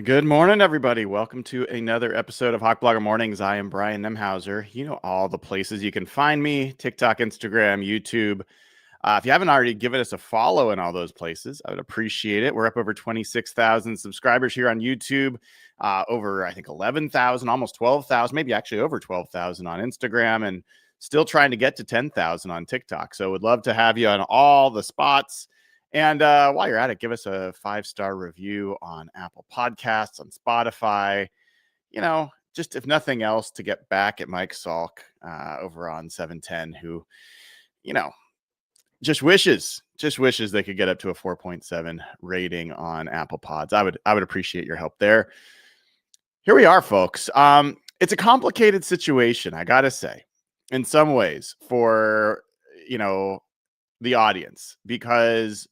Good morning, everybody. Welcome to another episode of Hawk Blogger Mornings. I am Brian Nemhauser. You know all the places you can find me: TikTok, Instagram, YouTube. If you haven't already given us a follow in all those places, I would appreciate it. We're up over 26,000 subscribers here on YouTube, over, I think, 11,000, almost 12,000, maybe actually over 12,000 on Instagram, and still trying to get to 10,000 on TikTok. So would love to have you on all the spots. And while you're at it, give us a 5-star review on Apple Podcasts, on Spotify. Just if nothing else, to get back at Mike Salk over on 710, who, just wishes they could get up to a 4.7 rating on Apple Pods. I would appreciate your help there. Here we are, folks. It's a complicated situation, I gotta say, in some ways for the audience, because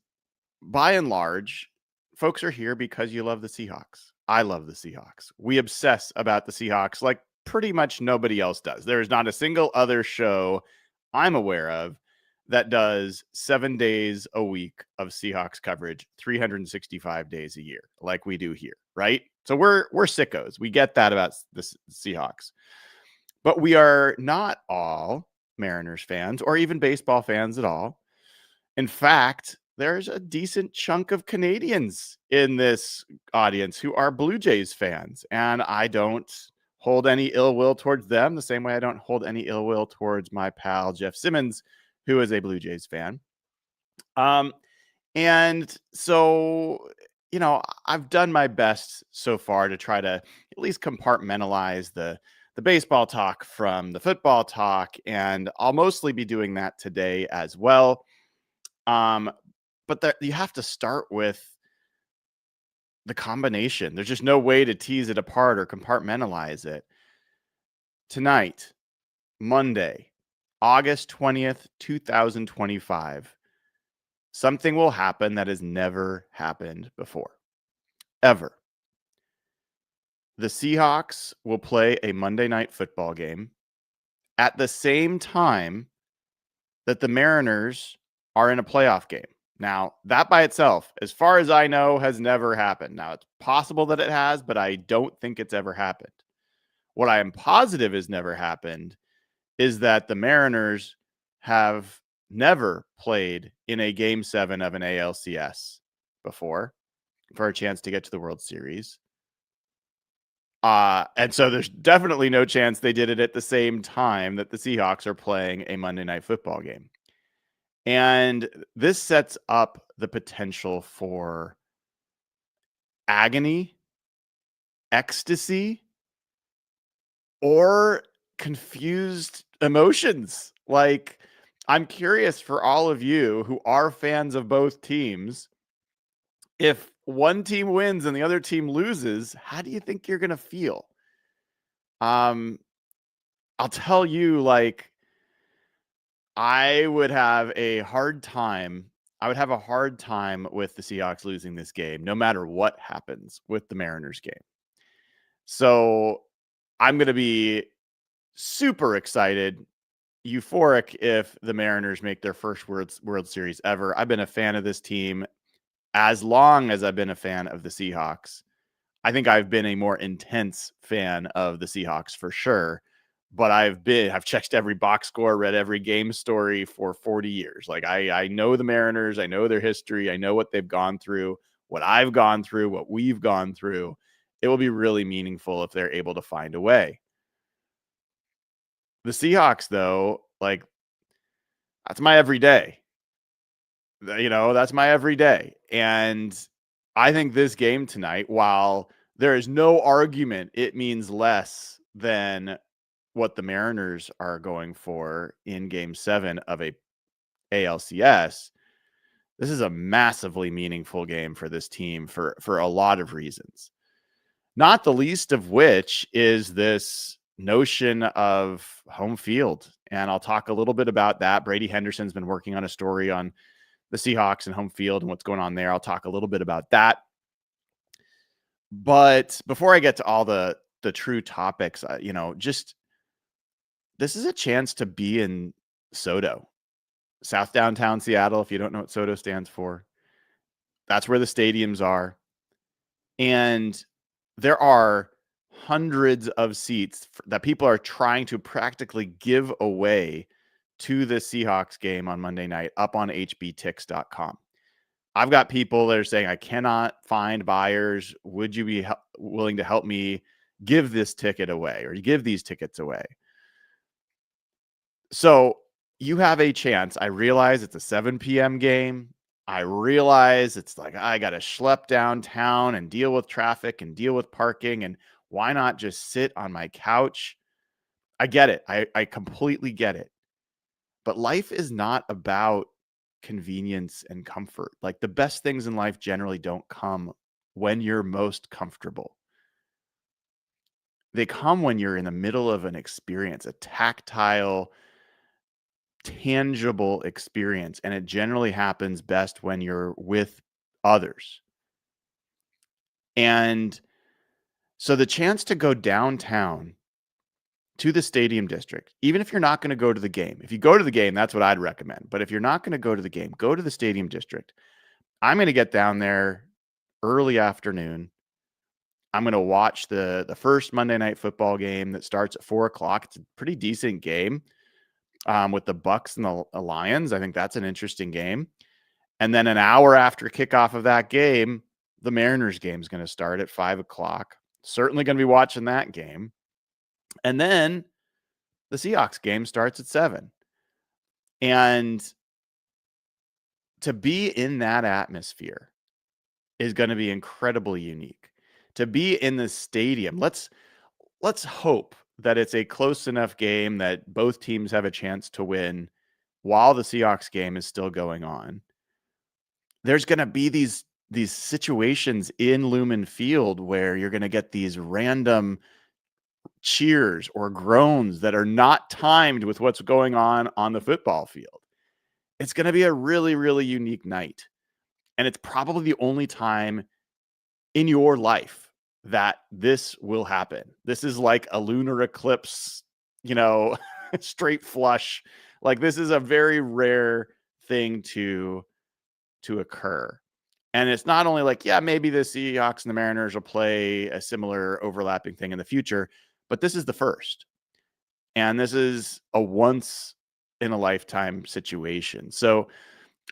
by and large, folks are here because you love the Seahawks. I love the Seahawks. We obsess about the Seahawks like pretty much nobody else does. There is not a single other show I'm aware of that does 7 days a week of Seahawks coverage, 365 days a year, like we do here, right? So we're sickos. We get that about the Seahawks. But we are not all Mariners fans or even baseball fans at all. In fact, there's a decent chunk of Canadians in this audience who are Blue Jays fans, and I don't hold any ill will towards them the same way I don't hold any ill will towards my pal Jeff Simmons, who is a Blue Jays fan. And so, I've done my best so far to try to at least compartmentalize the baseball talk from the football talk, and I'll mostly be doing that today as well. But you have to start with the combination. There's just no way to tease it apart or compartmentalize it. Tonight, Monday, August 20th, 2025, something will happen that has never happened before, ever. The Seahawks will play a Monday night football game at the same time that the Mariners are in a playoff game. Now, that by itself, as far as I know, has never happened. Now, it's possible that it has, but I don't think it's ever happened. What I am positive has never happened is that the Mariners have never played in a Game 7 of an ALCS before for a chance to get to the World Series. And so there's definitely no chance they did it at the same time that the Seahawks are playing a Monday night football game. And this sets up the potential for agony, ecstasy, or confused emotions. Like, I'm curious for all of you who are fans of both teams, if one team wins and the other team loses, how do you think you're going to feel? I'll tell you, I would have a hard time. I would have a hard time with the Seahawks losing this game, no matter what happens with the Mariners game. So I'm going to be super excited, euphoric if the Mariners make their first World Series ever. I've been a fan of this team as long as I've been a fan of the Seahawks. I think I've been a more intense fan of the Seahawks for sure. But I've checked every box score, read every game story for 40 years. Like, I know the Mariners, I know their history, I know what they've gone through, what I've gone through, what we've gone through. It will be really meaningful if they're able to find a way. The Seahawks, though, that's my everyday. That's my everyday. And I think this game tonight, while there is no argument it means less than what the Mariners are going for in Game 7 of a ALCS, this is a massively meaningful game for this team for a lot of reasons. Not the least of which is this notion of home field. And I'll talk a little bit about that. Brady Henderson's been working on a story on the Seahawks and home field and what's going on there. I'll talk a little bit about that. But before I get to all the true topics, this is a chance to be in SoDo, South Downtown Seattle. If you don't know what SoDo stands for, that's where the stadiums are. And there are hundreds of seats that people are trying to practically give away to the Seahawks game on Monday night up on hbtix.com. I've got people that are saying, I cannot find buyers. Would you be willing to help me give this ticket away or give these tickets away? So you have a chance. I realize it's a 7 p.m. game. I realize it's like, I got to schlep downtown and deal with traffic and deal with parking. And why not just sit on my couch? I get it. I completely get it. But life is not about convenience and comfort. Like, the best things in life generally don't come when you're most comfortable. They come when you're in the middle of an experience, a tactile, tangible experience. And it generally happens best when you're with others. And so the chance to go downtown to the stadium district, even if you're not going to go to the game, if you go to the game, that's what I'd recommend. But if you're not going to go to the game, go to the stadium district. I'm going to get down there early afternoon. I'm going to watch the first Monday Night Football game that starts at 4:00. It's a pretty decent game with the Bucks and the Lions. I think that's an interesting game. And then an hour after kickoff of that game, the Mariners game is going to start at 5:00. Certainly going to be watching that game. And then the Seahawks game starts at 7. And to be in that atmosphere is going to be incredibly unique. To be in the stadium, let's hope that it's a close enough game that both teams have a chance to win while the Seahawks game is still going on. There's going to be these situations in Lumen Field where you're going to get these random cheers or groans that are not timed with what's going on the football field. It's going to be a really, really unique night. And it's probably the only time in your life that this will happen. This is like a lunar eclipse, straight flush. Like, this is a very rare thing to occur. And it's not only like, yeah, maybe the Seahawks and the Mariners will play a similar overlapping thing in the future, but this is the first. And this is a once in a lifetime situation. So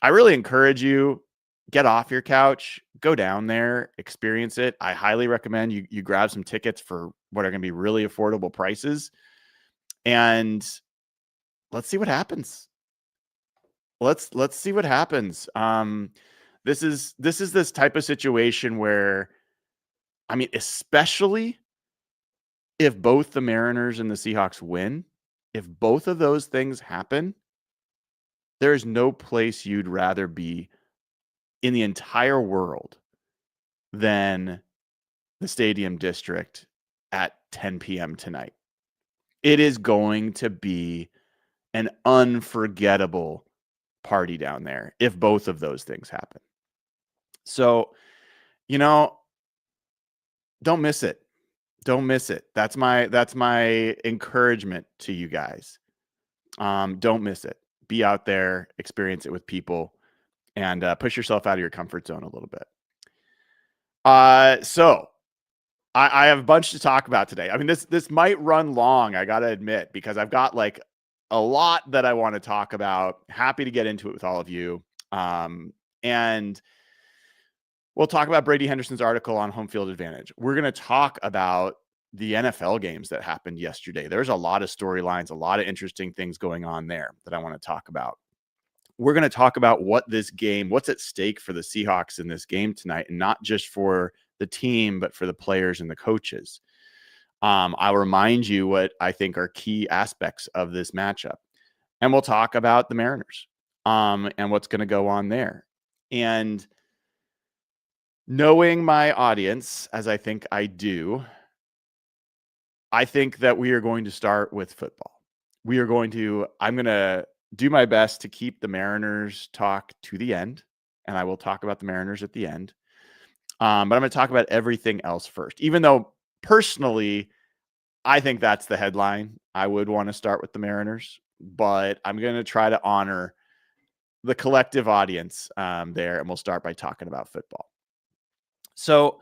I really encourage you, get off your couch, go down there, experience it. I highly recommend you grab some tickets for what are going to be really affordable prices. And let's see what happens. Let's see what happens. This is this type of situation where, I mean, especially if both the Mariners and the Seahawks win, if both of those things happen, there's no place you'd rather be in the entire world than the stadium district at 10 p.m. tonight. It is going to be an unforgettable party down there if both of those things happen. So, don't miss it. Don't miss it. That's my encouragement to you guys. Don't miss it. Be out there, experience it with people, and push yourself out of your comfort zone a little bit. So I have a bunch to talk about today. I mean, this might run long, I gotta admit, because I've got like a lot that I want to talk about. Happy to get into it with all of you. And we'll talk about Brady Henderson's article on home field advantage. We're going to talk about the NFL games that happened yesterday. There's a lot of storylines, a lot of interesting things going on there that I want to talk about. We're going to talk about what's at stake for the Seahawks in this game tonight, and not just for the team, but for the players and the coaches. I'll remind you what I think are key aspects of this matchup. And we'll talk about the Mariners and what's going to go on there. And knowing my audience, as I think I do, I think that we are going to start with football. I'm going to do my best to keep the Mariners talk to the end, and I will talk about the Mariners at the end. But I'm going to talk about everything else first, even though personally, I think that's the headline. I would want to start with the Mariners, but I'm going to try to honor the collective audience there, and we'll start by talking about football. So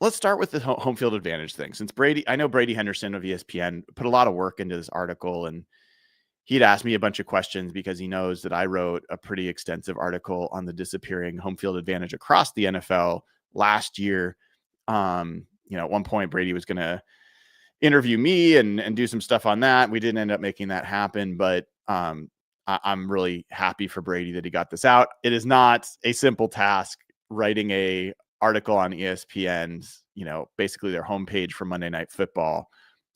Let's start with the home field advantage thing. Since I know Brady Henderson of ESPN put a lot of work into this article, and he'd asked me a bunch of questions because he knows that I wrote a pretty extensive article on the disappearing home field advantage across the NFL last year. At one point Brady was going to interview me and do some stuff on that. We didn't end up making that happen, but I'm really happy for Brady that he got this out. It is not a simple task writing a article on ESPN's, basically their homepage for Monday Night Football.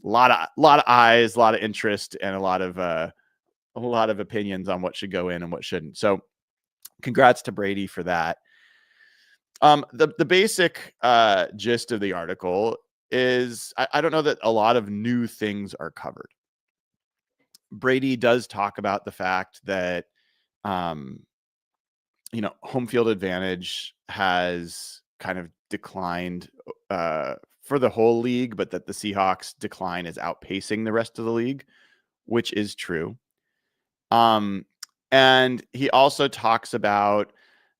A lot of eyes, a lot of interest, and a lot of opinions on what should go in and what shouldn't. So congrats to Brady for that. The basic gist of the article is I don't know that a lot of new things are covered. Brady does talk about the fact that, home field advantage has kind of declined for the whole league, but that the Seahawks decline is outpacing the rest of the league, which is true. And he also talks about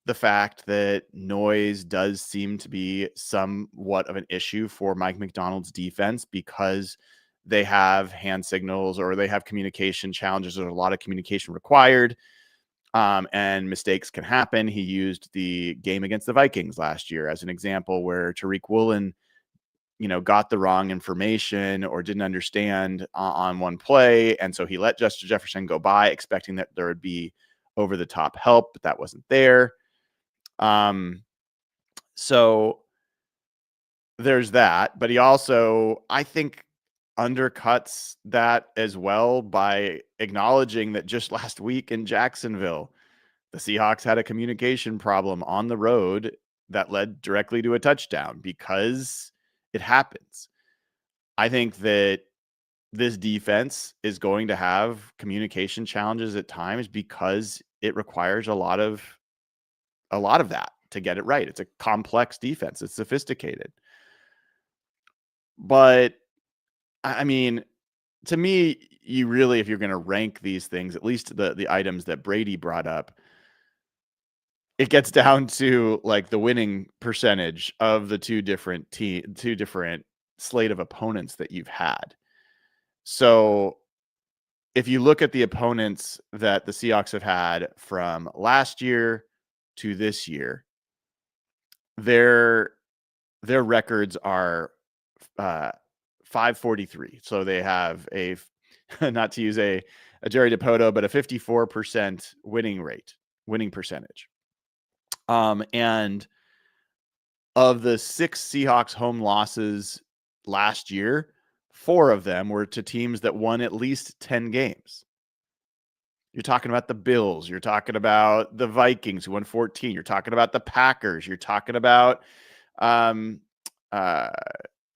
the fact that noise does seem to be somewhat of an issue for Mike McDonald's defense because they have hand signals or they have communication challenges. There's a lot of communication required, and mistakes can happen. He used the game against the Vikings last year as an example where Tariq Woolen, got the wrong information or didn't understand on one play. And so he let Justin Jefferson go by expecting that there would be over the top help, but that wasn't there. So there's that, but he also, I think, undercuts that as well by acknowledging that just last week in Jacksonville, the Seahawks had a communication problem on the road that led directly to a touchdown because it happens. I think that this defense is going to have communication challenges at times because it requires a lot of that to get it right. It's a complex defense. It's sophisticated. But I mean, to me, you really, if you're going to rank these things, at least the items that Brady brought up, it gets down to like the winning percentage of the two different slate of opponents that you've had. So if you look at the opponents that the Seahawks have had from last year to this year, their records are 543. So they have a, not to use a Jerry DiPoto, but a 54% winning percentage. And of the 6 Seahawks home losses last year, 4 of them were to teams that won at least 10 games. You're talking about the Bills. You're talking about the Vikings who won 14. You're talking about the Packers. You're talking about,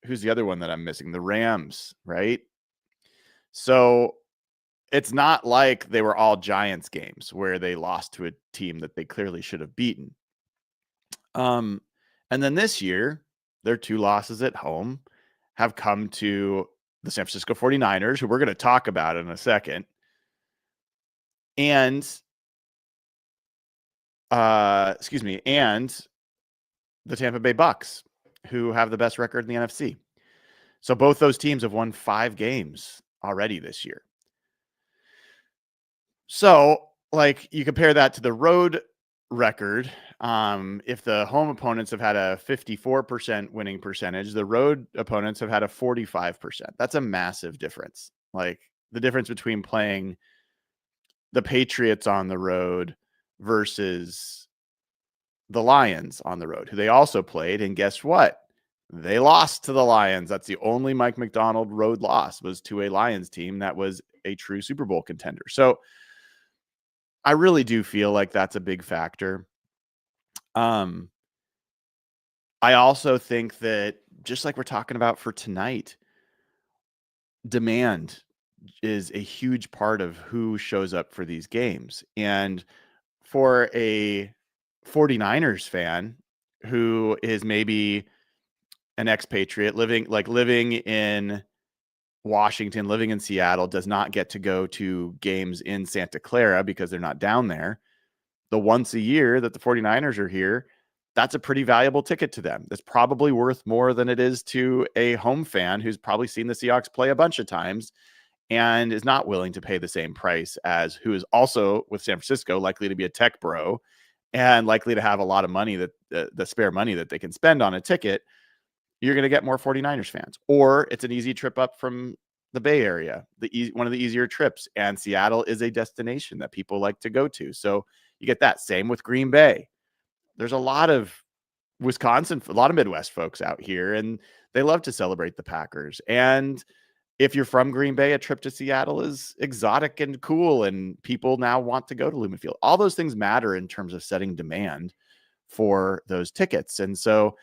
who's the other one that I'm missing? The Rams, right? So it's not like they were all Giants games where they lost to a team that they clearly should have beaten. And then this year, their 2 losses at home have come to the San Francisco 49ers, who we're going to talk about in a second, and and the Tampa Bay Bucks, who have the best record in the NFC. So both those teams have won 5 games already this year. So, like, you compare that to the road record. If the home opponents have had a 54% winning percentage, the road opponents have had a 45%. That's a massive difference. Like, the difference between playing the Patriots on the road versus the Lions on the road, who they also played. And guess what? They lost to the Lions. That's the only Mike McDonald road loss, was to a Lions team that was a true Super Bowl contender. So I really do feel like that's a big factor. I also think that, just like we're talking about for tonight, demand is a huge part of who shows up for these games. And for a 49ers fan who is maybe an expatriate living in Washington, living in Seattle, does not get to go to games in Santa Clara because they're not down there. The once a year that the 49ers are here, that's a pretty valuable ticket to them. That's probably worth more than it is to a home fan who's probably seen the Seahawks play a bunch of times and is not willing to pay the same price as who is also with San Francisco likely to be a tech bro and likely to have a lot of money that the spare money that they can spend on a ticket. You're going to get more 49ers fans, or it's an easy trip up from the Bay Area, one of the easier trips. And Seattle is a destination that people like to go to. So you get that. Same with Green Bay. There's a lot of Wisconsin, a lot of Midwest folks out here, and they love to celebrate the Packers. And if you're from Green Bay, a trip to Seattle is exotic and cool, and people now want to go to Lumen Field. All those things matter in terms of setting demand for those tickets. And so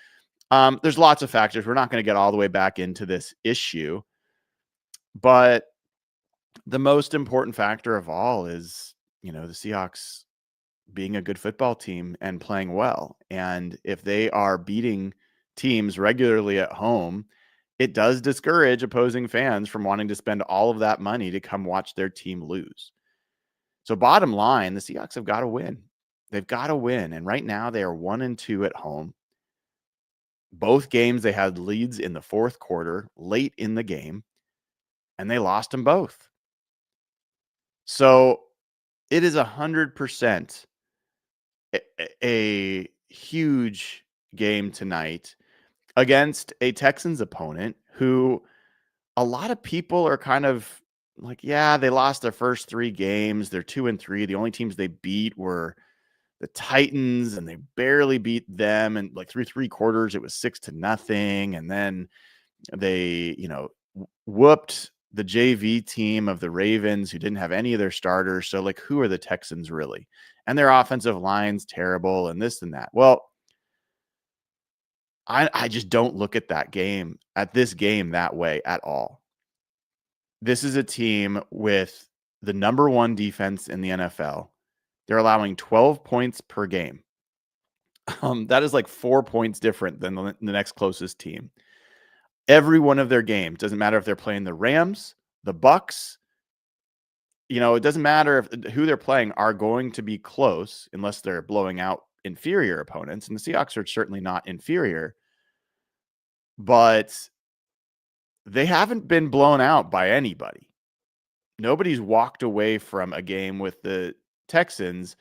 there's lots of factors. We're not going to get all the way back into this issue, but the most important factor of all is, the Seahawks being a good football team and playing well. And if they are beating teams regularly at home, it does discourage opposing fans from wanting to spend all of that money to come watch their team lose. So bottom line, the Seahawks have got to win. They've got to win. And right now they are 1-2 at home. Both games, they had leads in the fourth quarter, late in the game, and they lost them both. So it is 100% a huge game tonight against a Texans opponent who a lot of people are kind of like, yeah, they lost their first 3 games. They're 2-3. The only teams they beat were the Titans, and they barely beat them. And like through 3 quarters, it was 6-0. And then they, whooped the JV team of the Ravens, who didn't have any of their starters. So like, who are the Texans really? And their offensive line's terrible and this and that. Well, I just don't look at this game that way at all. This is a team with the number 1 defense in the NFL. They're allowing 12 points per game. That is like 4 points different than the next closest team. Every one of their games, doesn't matter if they're playing the Rams, the Bucks, it doesn't matter who they're playing, are going to be close unless they're blowing out inferior opponents. And the Seahawks are certainly not inferior, but they haven't been blown out by anybody. Nobody's walked away from a game with the Texans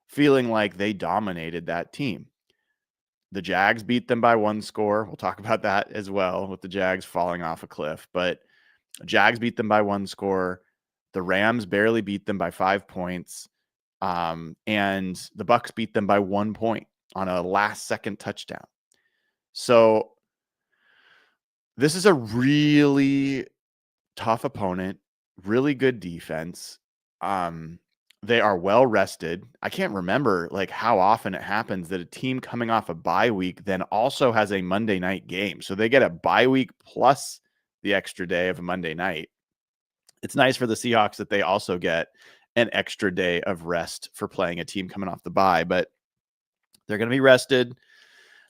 feeling like they dominated that team. The Jags beat them by 1 score. We'll talk about that as well, with the Jags falling off a cliff. But Jags beat them by 1 score. The Rams barely beat them by 5 points. And the Bucks beat them by 1 point on a last-second touchdown. So this is a really tough opponent, really good defense. They are well rested. I can't remember how often it happens that a team coming off a bye week then also has a Monday night game. So they get a bye week plus the extra day of a Monday night. It's nice for the Seahawks that they also get an extra day of rest for playing a team coming off the bye, but they're going to be rested.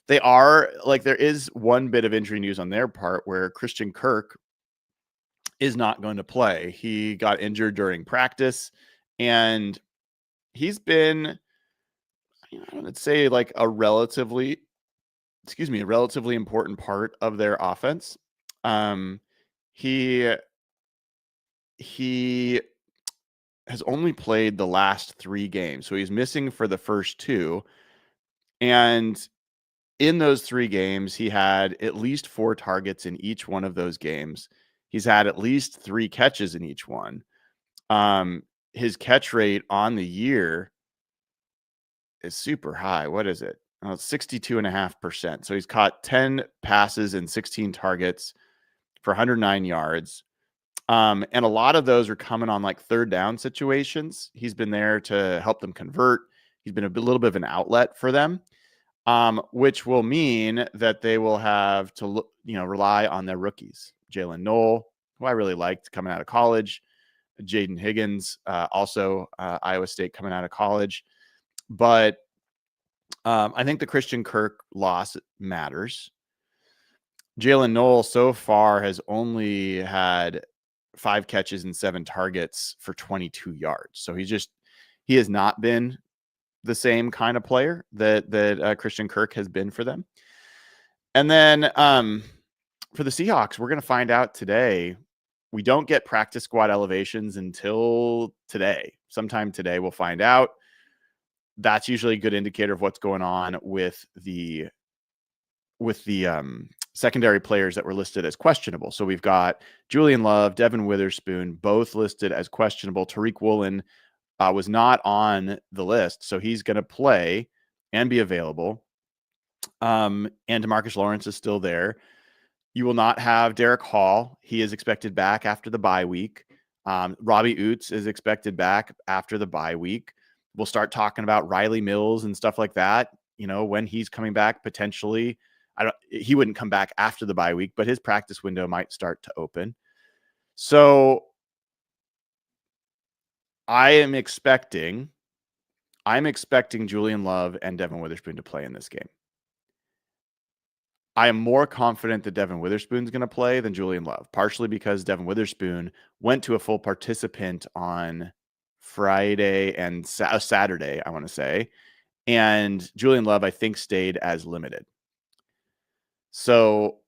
They are there is one bit of injury news on their part where Christian Kirk is not going to play. He got injured during practice, and he's been, I would say, a relatively important part of their offense. He has only played the last 3 games, so he's missing for the first 2. And in those 3 games, he had at least 4 targets in each one of those games. He's had at least 3 catches in each one. His catch rate on the year is super high. What is it? 62.5%. So he's caught 10 passes and 16 targets for 109 yards. And a lot of those are coming on third down situations. He's been there to help them convert. He's been a little bit of an outlet for them, which will mean that they will have to rely on their rookies. Jalen Noel, who I really liked coming out of college. Jaden Higgins, also Iowa State coming out of college. But I think the Christian Kirk loss matters. Jalen Noel so far has only had 5 catches and 7 targets for 22 yards. So he has not been the same kind of player that Christian Kirk has been for them. And then for the Seahawks, we're going to find out today. We don't get practice squad elevations until today. Sometime today, we'll find out. That's usually a good indicator of what's going on with the secondary players that were listed as questionable. So we've got Julian Love, Devin Witherspoon, both listed as questionable. Tariq Woolen was not on the list, so he's going to play and be available. And DeMarcus Lawrence is still there. You will not have Derek Hall. He is expected back after the bye week. Robbie Oots is expected back after the bye week. We'll start talking about Riley Mills and stuff like that. When he's coming back potentially. He wouldn't come back after the bye week, but his practice window might start to open. So I'm expecting Julian Love and Devin Witherspoon to play in this game. I am more confident that Devin Witherspoon is going to play than Julian Love, partially because Devin Witherspoon went to a full participant on Friday and Saturday, I want to say. And Julian Love, I think, stayed as limited. So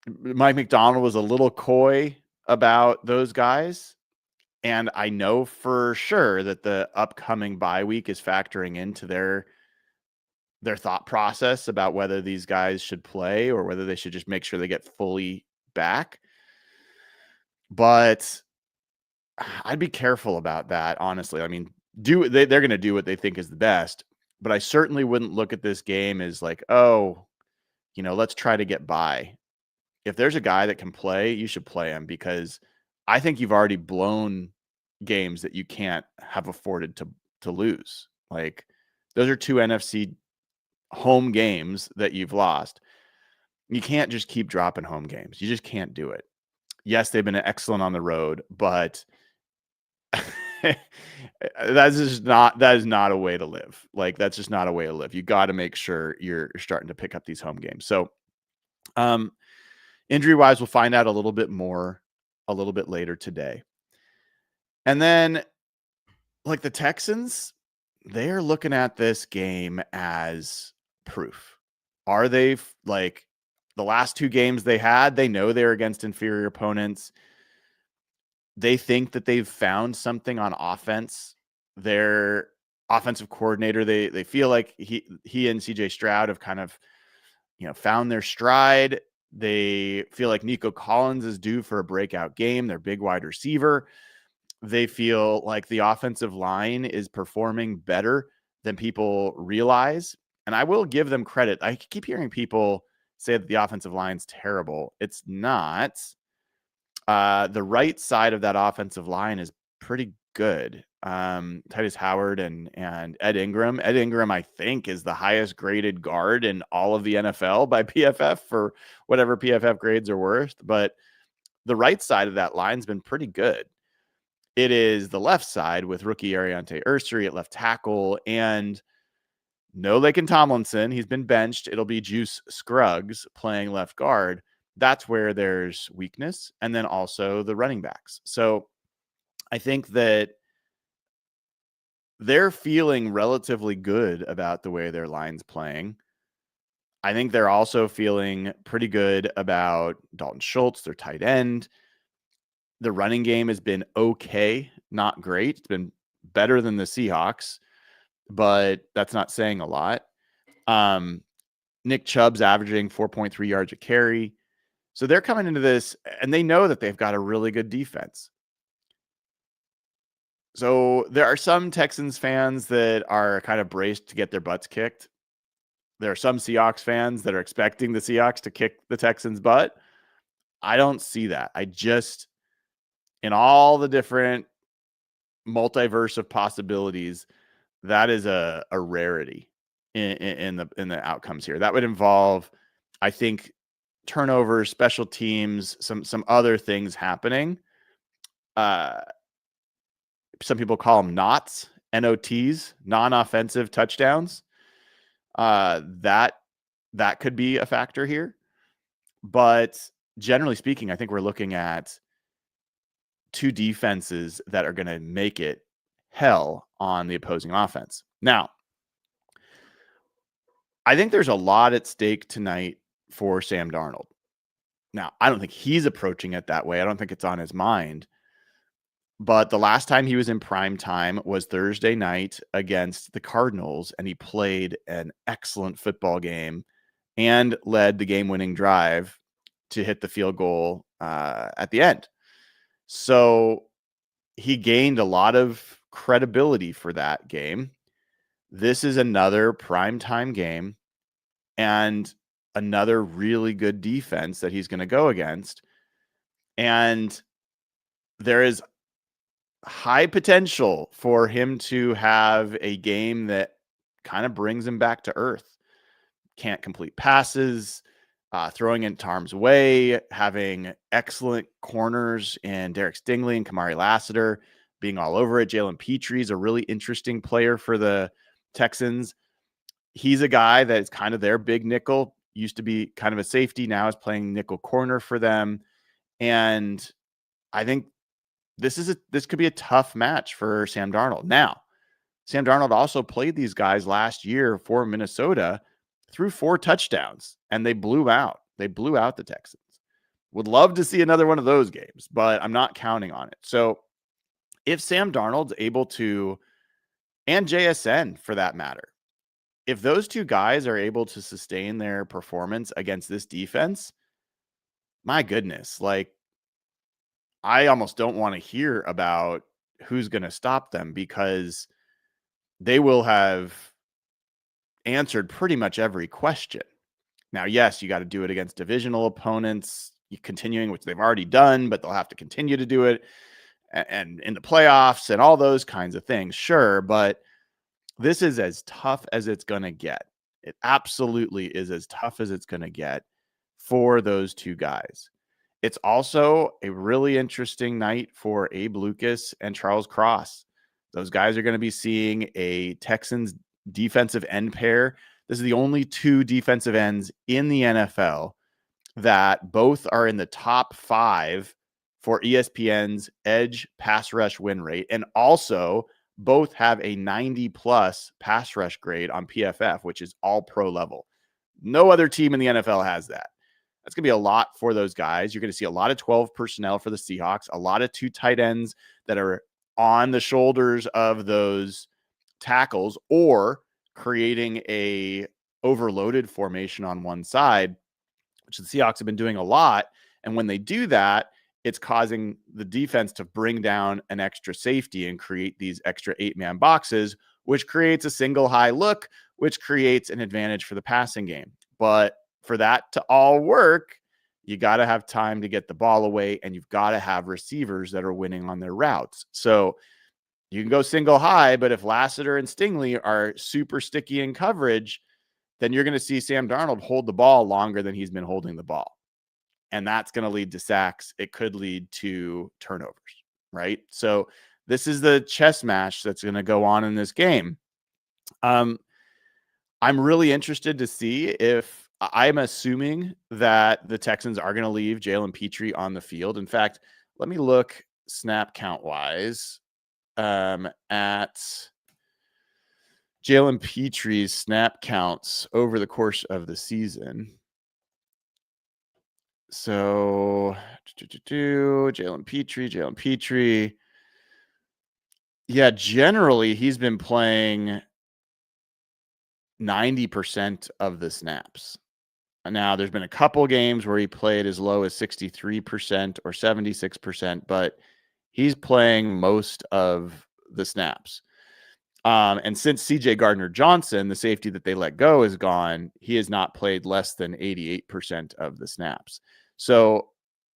Mike McDonald was a little coy about those guys. And I know for sure that the upcoming bye week is factoring into their thought process about whether these guys should play or whether they should just make sure they get fully back. But I'd be careful about that, honestly. I mean, they're going to do what they think is the best, but I certainly wouldn't look at this game as like, let's try to get by. If there's a guy that can play, you should play him, because I think you've already blown games that you can't have afforded to lose. Like, those are 2 NFC home games that you've lost. You can't just keep dropping home games. You just can't do it. Yes, they've been excellent on the road, but that is not a way to live. Like, that's just not a way to live. You got to make sure you're starting to pick up these home games. So, injury wise, we'll find out a little bit more a little bit later today. And then, like, the Texans, they're looking at this game as proof. Are they, like, the last 2 games they had, they know they're against inferior opponents. They think that they've found something on offense. Their offensive coordinator, they feel like he and CJ Stroud have kind of, found their stride. They feel like Nico Collins is due for a breakout game. Their big wide receiver. They feel like the offensive line is performing better than people realize. And I will give them credit. I keep hearing people say that the offensive line's terrible. It's not. The right side of that offensive line is pretty good. Titus Howard and Ed Ingram. Ed Ingram, I think, is the highest graded guard in all of the NFL by PFF, for whatever PFF grades are worth. But the right side of that line's been pretty good. It is the left side with rookie Ariante Ursery at left tackle and no Laken Tomlinson. He's been benched. It'll be Juice Scruggs playing left guard. That's where there's weakness. And then also the running backs. So I think that they're feeling relatively good about the way their line's playing. I think they're also feeling pretty good about Dalton Schultz, their tight end. The running game has been okay, not great. It's been better than the Seahawks, but that's not saying a lot. Nick Chubb's averaging 4.3 yards a carry. So they're coming into this, and they know that they've got a really good defense. So there are some Texans fans that are kind of braced to get their butts kicked. There are some Seahawks fans that are expecting the Seahawks to kick the Texans' butt. I don't see that. In all the different multiverse of possibilities, that is a rarity in the outcomes here. That would involve, I think, turnovers, special teams, some other things happening. Some people call them NOTs, NOTs, non-offensive touchdowns. That could be a factor here. But generally speaking, I think we're looking at 2 defenses that are going to make it hell on the opposing offense. Now, I think there's a lot at stake tonight for Sam Darnold. Now, I don't think he's approaching it that way. I don't think it's on his mind. But the last time he was in prime time was Thursday night against the Cardinals, and he played an excellent football game and led the game-winning drive to hit the field goal at the end. So he gained a lot of credibility for that game. This is another primetime game and another really good defense that he's going to go against. And there is high potential for him to have a game that kind of brings him back to earth. Can't complete passes, throwing into harm's way, having excellent corners in Derek Stingley and Kamari Lassiter, being all over it. Jalen Pitre is a really interesting player for the Texans. He's a guy that is kind of their big nickel, used to be kind of a safety, now is playing nickel corner for them. And I think this could be a tough match for Sam Darnold. Now, Sam Darnold also played these guys last year for Minnesota, threw 4 touchdowns, and they blew out. They blew out the Texans. Would love to see another one of those games, but I'm not counting on it. So if Sam Darnold's able to, and JSN for that matter, if those two guys are able to sustain their performance against this defense, my goodness, like, I almost don't want to hear about who's going to stop them, because they will have answered pretty much every question. Now, yes, you got to do it against divisional opponents, continuing, which they've already done, but they'll have to continue to do it and in the playoffs and all those kinds of things. Sure. But this is as tough as it's going to get. It absolutely is as tough as it's going to get for those two guys. It's also a really interesting night for Abe Lucas and Charles Cross. Those guys are going to be seeing a Texans defensive end pair. This is the only 2 defensive ends in the NFL that both are in the top 5 for ESPN's edge pass rush win rate, and also both have a 90+ pass rush grade on PFF, which is all pro level. No other team in the NFL has that. That's going to be a lot for those guys. You're going to see a lot of 12 personnel for the Seahawks, a lot of 2 tight ends that are on the shoulders of those tackles, or creating a overloaded formation on one side, which the Seahawks have been doing a lot. And when they do that, it's causing the defense to bring down an extra safety and create these extra 8-man boxes, which creates a single high look, which creates an advantage for the passing game. But for that to all work, you got to have time to get the ball away, and you've got to have receivers that are winning on their routes. So you can go single high, but if Lassiter and Stingley are super sticky in coverage, then you're going to see Sam Darnold hold the ball longer than he's been holding the ball. And that's going to lead to sacks. It could lead to turnovers, right? So this is the chess match that's going to go on in this game. I'm really interested to see if, I'm assuming that the Texans are going to leave Jalen Pitre on the field. In fact, let me look snap count wise at Jalen Pitre's snap counts over the course of the season. So Jalen Pitre. Yeah, generally he's been playing 90% of the snaps. Now, there's been a couple games where he played as low as 63% or 76%, but he's playing most of the snaps. And since CJ Gardner-Johnson, the safety that they let go, is gone, he has not played less than 88% of the snaps. So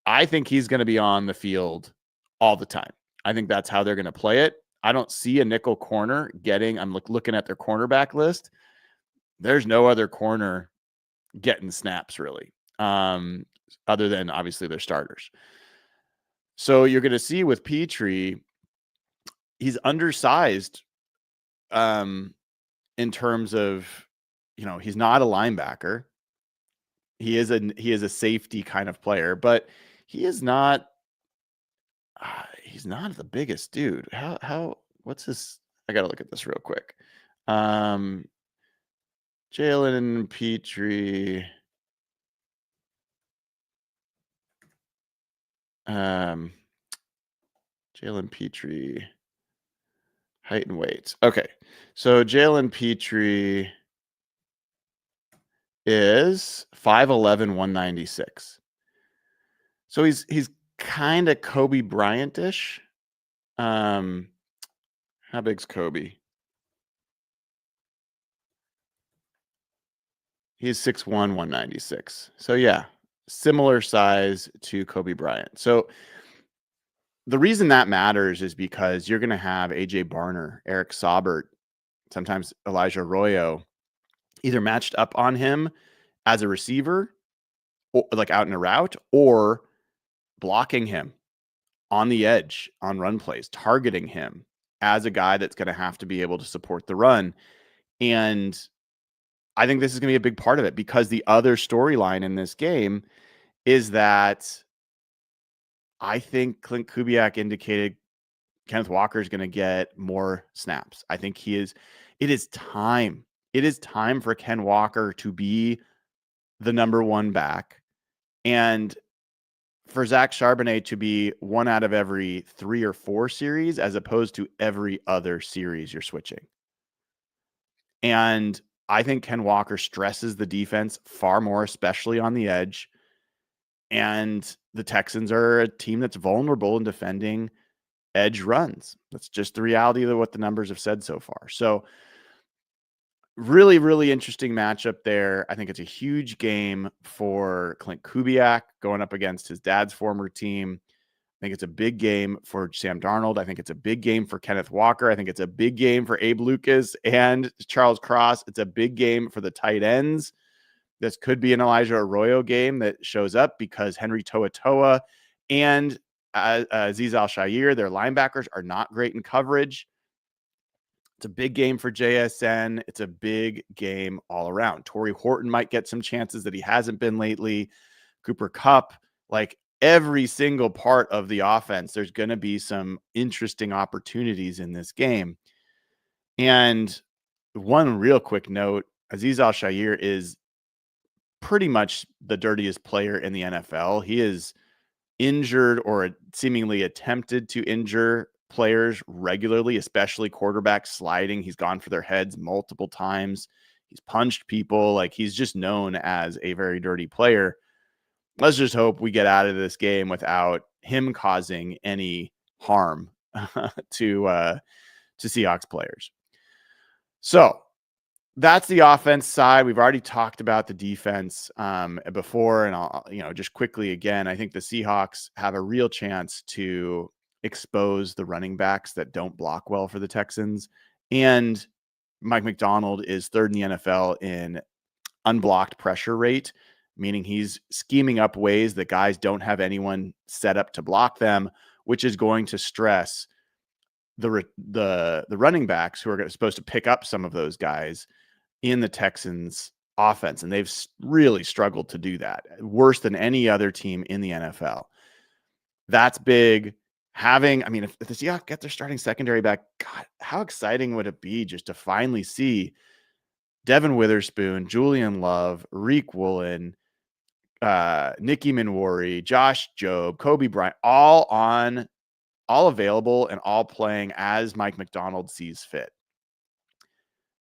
I think he's going to be on the field all the time. I think that's how they're going to play it. I don't see a nickel corner getting, I'm looking at their cornerback list. There's no other corner getting snaps really, other than obviously their starters. So you're going to see with Pitre, he's undersized in terms of, he's not a linebacker. He is a safety kind of player, but he is not, he's not the biggest dude. How what's his? I got to look at this real quick. Jalen Pitre. Jalen Pitre. Height and weight. Okay. So Jalen Pitre is 5'11", 196. So he's kind of Kobe Bryant-ish. How big's Kobe? He's 6'1", 196. So yeah, similar size to Kobe Bryant. So the reason that matters is because you're going to have AJ Barner, Eric Saubert, sometimes Elijah Arroyo, either matched up on him as a receiver, or like out in a route, or blocking him on the edge on run plays, targeting him as a guy that's going to have to be able to support the run. And I think this is going to be a big part of it, because the other storyline in this game is that I think Clint Kubiak indicated Kenneth Walker is going to get more snaps. I think it is time. It is time for Ken Walker to be the number one back, and for Zach Charbonnet to be one out of every 3 or 4 series, as opposed to every other series you're switching. And I think Ken Walker stresses the defense far more, especially on the edge. And the Texans are a team that's vulnerable in defending edge runs. That's just the reality of what the numbers have said so far. So really, really interesting matchup there. I think it's a huge game for Clint Kubiak going up against his dad's former team. I think it's a big game for Sam Darnold. I think it's a big game for Kenneth Walker. I think it's a big game for Abe Lucas and Charles Cross. It's a big game for the tight ends. This could be an Elijah Arroyo game that shows up, because Henry To'oTo'o and Azeez Al-Shaair, their linebackers, are not great in coverage. It's a big game for JSN. It's a big game all around. Torrey Horton might get some chances that he hasn't been lately. Cooper Kupp, like every single part of the offense, there's going to be some interesting opportunities in this game. And one real quick note, Azeez Al-Shaair is pretty much the dirtiest player in the NFL. He is injured or seemingly attempted to injure players regularly, especially quarterbacks sliding. He's gone for their heads multiple times. He's punched people. Like, he's just known as a very dirty player. Let's just hope we get out of this game without him causing any harm to Seahawks players. So that's the offense side. We've already talked about the defense before, and I'll just quickly again, I think the Seahawks have a real chance to expose the running backs that don't block well for the Texans. And Mike Macdonald is third in the NFL in unblocked pressure rate, meaning he's scheming up ways that guys don't have anyone set up to block them, which is going to stress the running backs who are supposed to pick up some of those guys in the Texans offense. And they've really struggled to do that, worse than any other team in the NFL. That's big. If the Seahawks get their starting secondary back, God, how exciting would it be just to finally see Devin Witherspoon, Julian Love, Reek Woolen, Nicky Minwari, Josh Jobe, Kobe Bryant, all available and all playing as Mike Macdonald sees fit.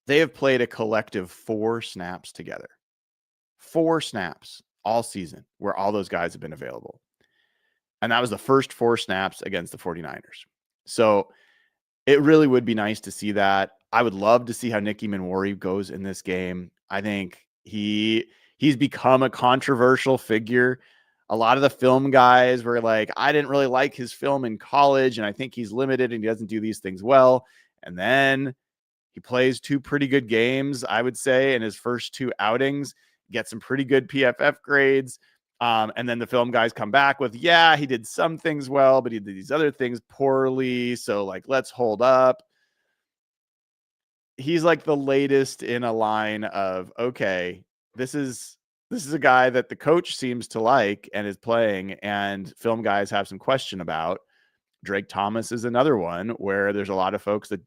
They have played a collective 4 snaps together. 4 snaps all season where all those guys have been available. And that was the first 4 snaps against the 49ers. So it really would be nice to see that. I would love to see how Nicky Minwari goes in this game. I think he's become a controversial figure. A lot of the film guys were like, I didn't really like his film in college, and I think he's limited and he doesn't do these things well. And then he plays 2 pretty good games, I would say, in his first 2 outings, gets some pretty good PFF grades. And then the film guys come back with, yeah, he did some things well, but he did these other things poorly. So, like, let's hold up. He's like the latest in a line of, okay, this is a guy that the coach seems to like and is playing, and film guys have some question about. Drake Thomas is another one where there's a lot of folks that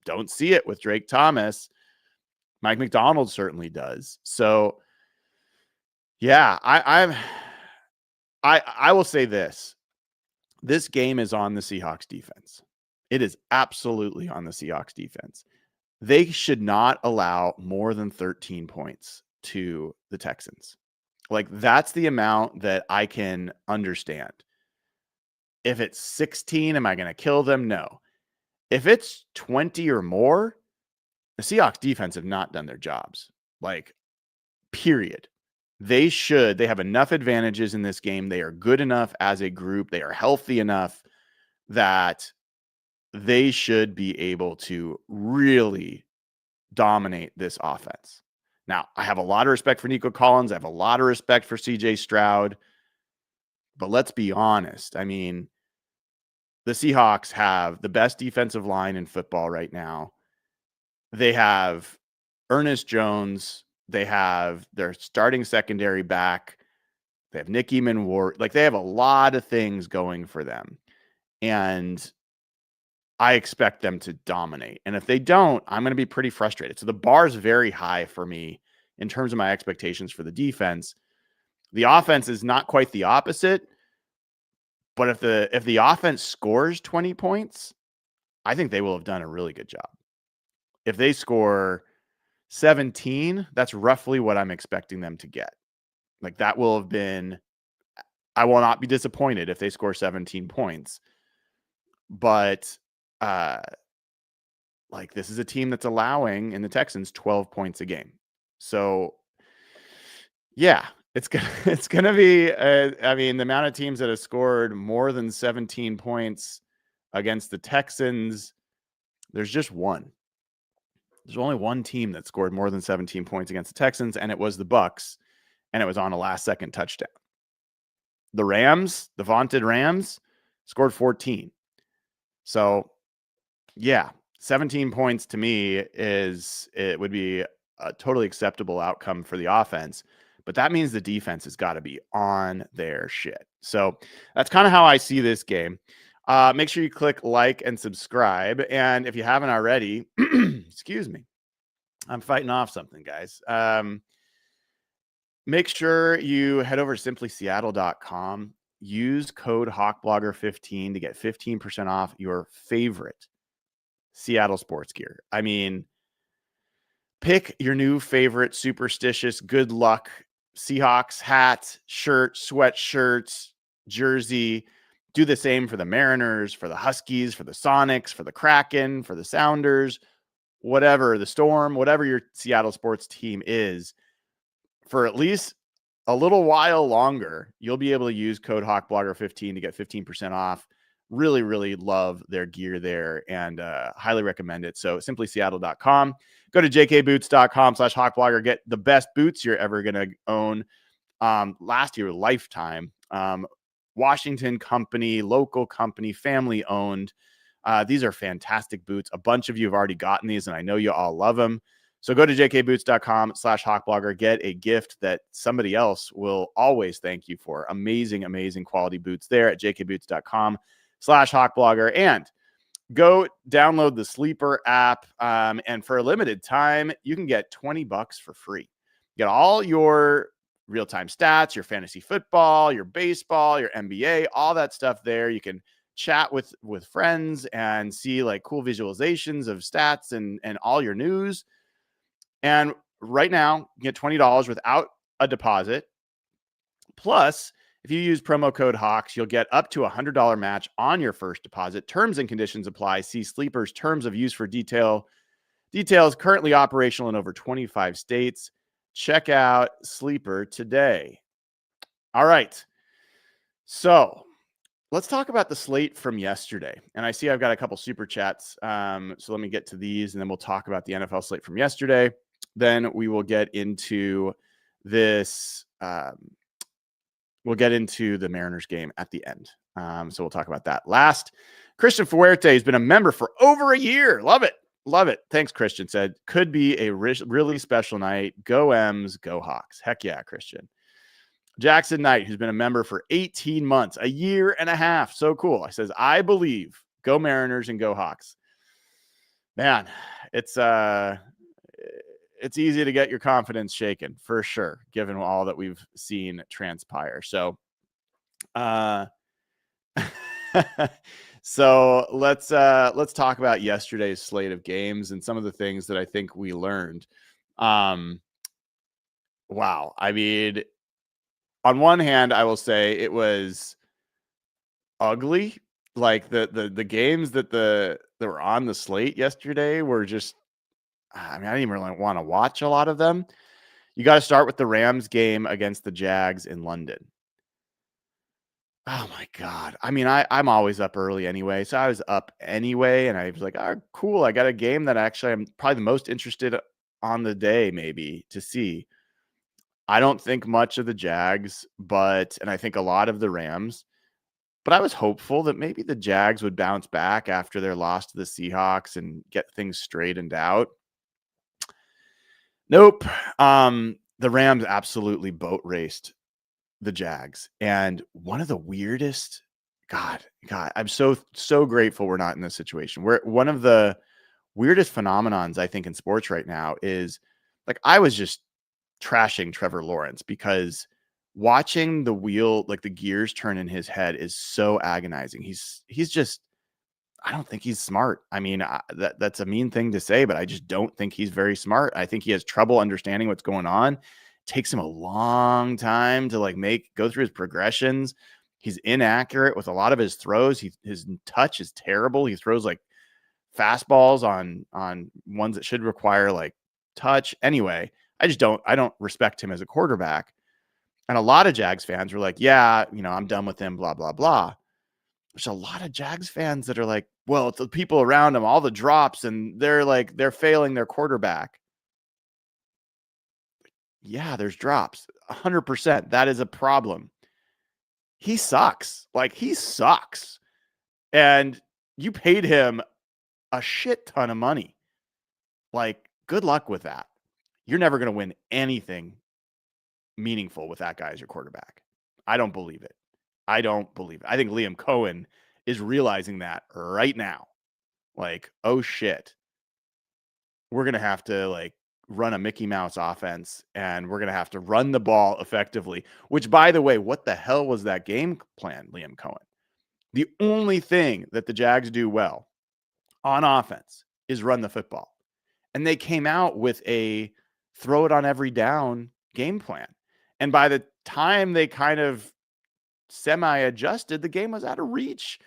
don't see it with Drake Thomas. Mike McDonald certainly does. So yeah, I will say this. This game is on the Seahawks defense. It is absolutely on the Seahawks defense. They should not allow more than 13 points to the Texans. Like, that's the amount that I can understand. If it's 16, am I going to kill them? No. If it's 20 or more, the Seahawks defense have not done their jobs. Like, period. They have enough advantages in this game. They are good enough as a group. They are healthy enough that they should be able to really dominate this offense. Now, I have a lot of respect for Nico Collins. I have a lot of respect for CJ Stroud. But let's be honest. I mean, the Seahawks have the best defensive line in football right now. They have Ernest Jones. They have their starting secondary back. They have Nick Eamon-Ward. Like, they have a lot of things going for them. And I expect them to dominate. And if they don't, I'm going to be pretty frustrated. So the bar is very high for me in terms of my expectations for the defense. The offense is not quite the opposite. But if the offense scores 20 points, I think they will have done a really good job. If they score 17, that's roughly what I'm expecting them to get. Like, that will have been, I will not be disappointed if they score 17 points. But like, this is a team that's allowing in the Texans 12 points a game. So yeah, it's gonna be. I mean, the amount of teams that have scored more than 17 points against the Texans, there's just one. There's only one team that scored more than 17 points against the Texans, and it was the Bucs, and it was on a last-second touchdown. The Rams, the vaunted Rams, scored 14. So, yeah, 17 points to me it would be a totally acceptable outcome for the offense, but that means the defense has got to be on their shit. So that's kind of how I see this game. Make sure you click like and subscribe. And if you haven't already, excuse me, I'm fighting off something, guys. Make sure you head over to SimplySeattle.com. Use code HawkBlogger15 to get 15% off your favorite Seattle sports gear. I mean, pick your new favorite superstitious good luck Seahawks hat, shirt, sweatshirts, jersey. Do the same for the Mariners, for the Huskies, for the Sonics, for the Kraken, for the Sounders, whatever, the Storm, whatever your Seattle sports team is. For at least a little while longer, you'll be able to use code HawkBlogger15 to get 15% off. Really, really love their gear there and highly recommend it. So SimplySeattle.com. Go to JKBoots.com/HawkBlogger. Get the best boots you're ever going to own. Last year, lifetime. Washington company, local company, family owned. These are fantastic boots. A bunch of you have already gotten these, and I know you all love them. So go to JKBoots.com/HawkBlogger. Get a gift that somebody else will always thank you for. Amazing, amazing quality boots there at JKBoots.com/HawkBlogger. And go download the Sleeper app. And for a limited time, you can get $20 for free. Get all your real-time stats, your fantasy football, your baseball, your NBA, all that stuff there. You can chat with friends and see like cool visualizations of stats and all your news. And right now, you get $20 without a deposit. Plus, if you use promo code HAWKS, you'll get up to a $100 match on your first deposit. Terms and conditions apply. See Sleeper's terms of use for details. Currently operational in over 25 states. Check out Sleeper today. All right. So let's talk about the slate from yesterday. And I see I've got a couple super chats. So let me get to these and then we'll talk about the NFL slate from yesterday. Then we will get into this. We'll get into the Mariners game at the end. So we'll talk about that last. Christian Fuerte has been a member for over a year. Love it. Love it. Thanks, Christian. Said, could be a really special night. Go M's, go Hawks. Heck yeah, Christian. Jackson Knight, who's been a member for 18 months, a year and a half. So cool. I says, I believe. Go Mariners and go Hawks. Man, it's easy to get your confidence shaken for sure, given all that we've seen transpire. So, so let's talk about yesterday's slate of games and some of the things that I think we learned. Wow. I mean, on one hand, I will say it was ugly. Like the games that were on the slate yesterday were just, I mean, I didn't even really want to watch a lot of them. You got to start with the Rams game against the Jags in London. Oh my God. I mean, I'm always up early anyway. So I was up anyway. And I was like, oh, cool. I got a game that actually I'm probably the most interested on the day, maybe to see. I don't think much of the Jags, and I think a lot of the Rams. But I was hopeful that maybe the Jags would bounce back after their loss to the Seahawks and get things straightened out. Nope. The Rams absolutely boat raced the Jags. And one of the weirdest, God, I'm so grateful we're not in this situation. One of the weirdest phenomenons, I think, in sports right now is, like, I was just trashing Trevor Lawrence because watching the wheel, like the gears turn in his head, is so agonizing. He's just, I don't think he's smart. I mean, that's a mean thing to say, but I just don't think he's very smart. I think he has trouble understanding what's going on. It takes him a long time to go through his progressions. He's inaccurate with a lot of his throws. His touch is terrible. He throws like fastballs on ones that should require like touch. Anyway, I don't respect him as a quarterback. And a lot of Jags fans were like, yeah, I'm done with him, blah, blah, blah. There's a lot of Jags fans that are like, well, it's the people around him, all the drops, and they're failing their quarterback. Yeah, there's drops. 100%. That is a problem. He sucks. Like, he sucks. And you paid him a shit ton of money. Like, good luck with that. You're never going to win anything meaningful with that guy as your quarterback. I don't believe it. I think Liam Cohen is realizing that right now. Like, oh shit. We're going to have to run a Mickey Mouse offense, and we're going to have to run the ball effectively, which, by the way, what the hell was that game plan, Liam Cohen? The only thing that the Jags do well on offense is run the football. And they came out with a throw it on every down game plan. And by the time they kind of semi-adjusted, the game was out of reach.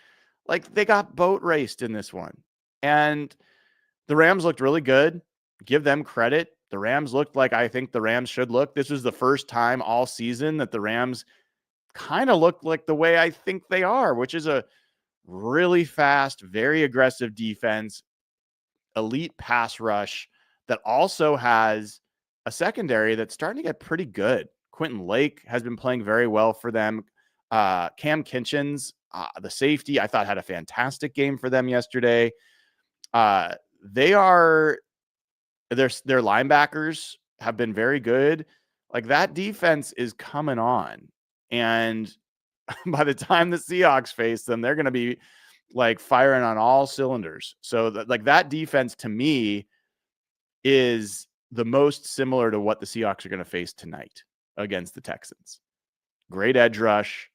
Like, they got boat raced in this one. And the Rams looked really good. Give them credit. The Rams looked like I think the Rams should look. This was the first time all season that the Rams kind of looked like the way I think they are, which is a really fast, very aggressive defense, elite pass rush that also has a secondary that's starting to get pretty good. Quentin Lake has been playing very well for them. Cam Kinchens, the safety, I thought had a fantastic game for them yesterday. Their linebackers have been very good. Like, that defense is coming on. And by the time the Seahawks face them, they're going to be like firing on all cylinders. So that defense to me is the most similar to what the Seahawks are going to face tonight against the Texans. Great edge rush.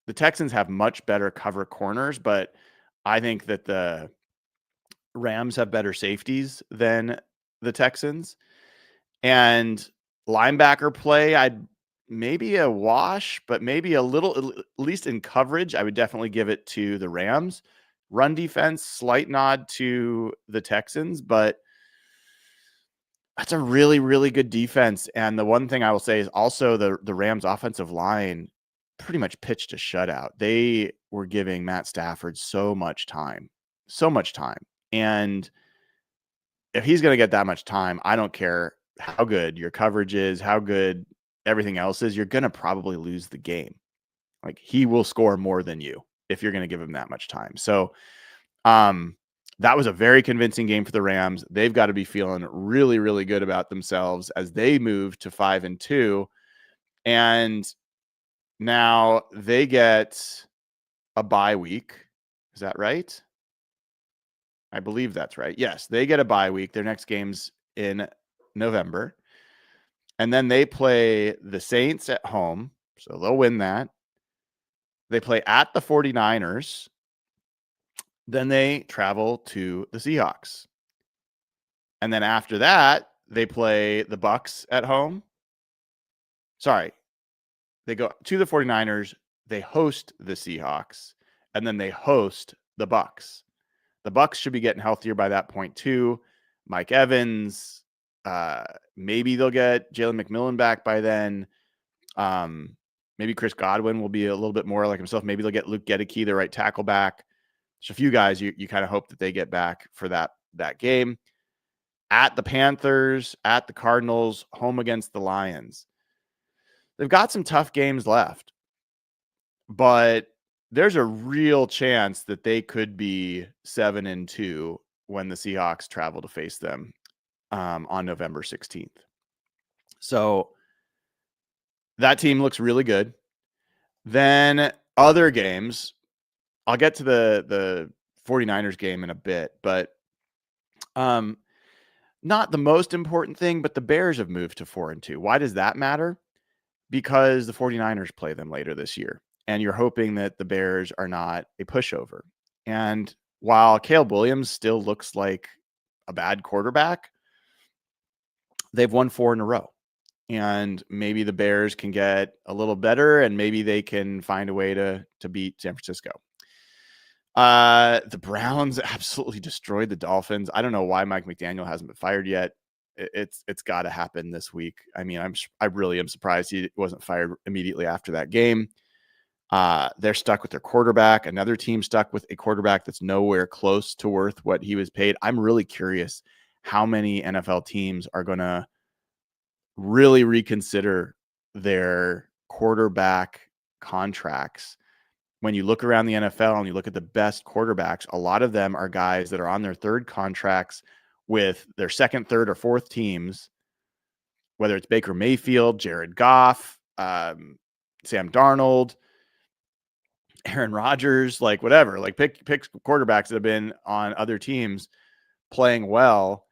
The Texans have much better cover corners, but I think that the Rams have better safeties than the Texans. And linebacker play, I'd maybe a wash, but maybe a little, at least in coverage, I would definitely give it to the Rams. Run defense, slight nod to the Texans, but that's a really, really good defense. And the one thing I will say is also the Rams offensive line pretty much pitched a shutout. They were giving Matt Stafford so much time. And if he's going to get that much time, I don't care how good your coverage is, how good everything else is, you're going to probably lose the game. Like, he will score more than you if you're going to give him that much time. So, that was a very convincing game for the Rams. They've got to be feeling really, really good about themselves as they move to 5-2. And Now they get a bye week. Is that right? I believe that's right. Yes, they get a bye week. Their next game's in November. And then they play the Saints at home. So they'll win that. They play at the 49ers. Then they travel to the Seahawks. And then after that, they play the Bucks at home. Sorry. They go to the 49ers. They host the Seahawks. And then they host the Bucks. The Bucks should be getting healthier by that point too. Mike Evans, maybe they'll get Jalen McMillan back by then. Maybe Chris Godwin will be a little bit more like himself. Maybe they'll get Luke Gedeke, the right tackle, back. There's a few guys you kind of hope that they get back for that game. At the Panthers, at the Cardinals, home against the Lions. They've got some tough games left, but there's a real chance that they could be 7-2 when the Seahawks travel to face them on November 16th. So that team looks really good. Then other games, I'll get to the 49ers game in a bit, but not the most important thing, but the Bears have moved to 4-2. Why does that matter? Because the 49ers play them later this year, and you're hoping that the Bears are not a pushover. And while Caleb Williams still looks like a bad quarterback, they've won 4 in a row. And maybe the Bears can get a little better, and maybe they can find a way to beat San Francisco. The Browns absolutely destroyed the Dolphins. I don't know why Mike McDaniel hasn't been fired yet. It's got to happen this week. I mean, I really am surprised he wasn't fired immediately after that game. They're stuck with their quarterback. Another team stuck with a quarterback that's nowhere close to worth what he was paid. I'm really curious how many NFL teams are going to really reconsider their quarterback contracts. When you look around the NFL and you look at the best quarterbacks, a lot of them are guys that are on their third contracts with their second, third, or fourth teams, whether it's Baker Mayfield, Jared Goff, Sam Darnold, Aaron Rodgers, like whatever, like pick quarterbacks that have been on other teams playing well.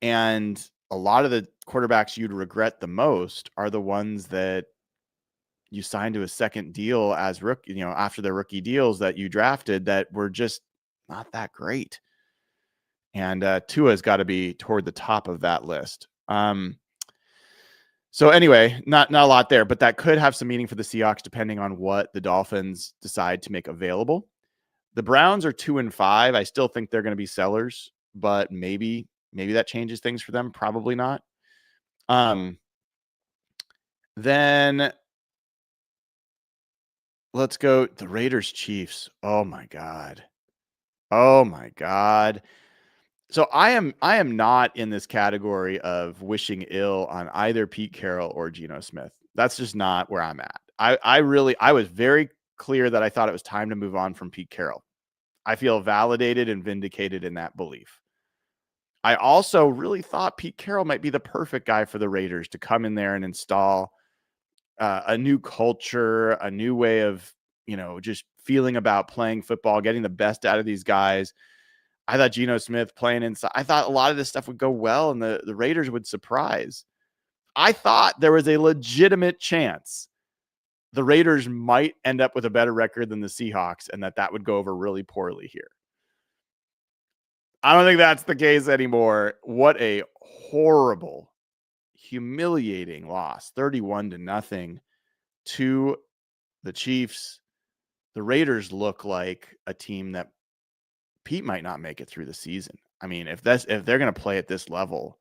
And a lot of the quarterbacks you'd regret the most are the ones that you signed to a second deal as rookie, after their rookie deals that you drafted that were just not that great. And Tua's got to be toward the top of that list. So anyway, not a lot there, but that could have some meaning for the Seahawks depending on what the Dolphins decide to make available. The Browns are 2-5. I still think they're going to be sellers, but maybe that changes things for them. Probably not. Then let's go the Raiders Chiefs. Oh my God. So I am not in this category of wishing ill on either Pete Carroll or Geno Smith. That's just not where I'm at. I was very clear that I thought it was time to move on from Pete Carroll. I feel validated and vindicated in that belief. I also really thought Pete Carroll might be the perfect guy for the Raiders to come in there and install a new culture, a new way of, just feeling about playing football, getting the best out of these guys. I thought Geno Smith playing inside, I thought a lot of this stuff would go well and the Raiders would surprise. I thought there was a legitimate chance the Raiders might end up with a better record than the Seahawks and that would go over really poorly here. I don't think that's the case anymore. What a horrible, humiliating loss, 31-0 to the Chiefs. The Raiders look like a team that Pete might not make it through the season. I mean, if they're going to play at this level,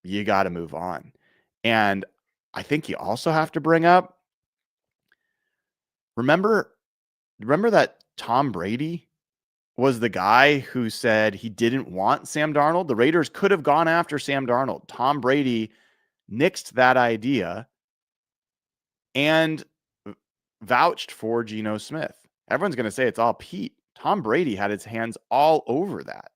you got to move on. And I think you also have to bring up, remember that Tom Brady was the guy who said he didn't want Sam Darnold? The Raiders could have gone after Sam Darnold. Tom Brady nixed that idea and vouched for Geno Smith. Everyone's going to say it's all Pete. Tom Brady had his hands all over that.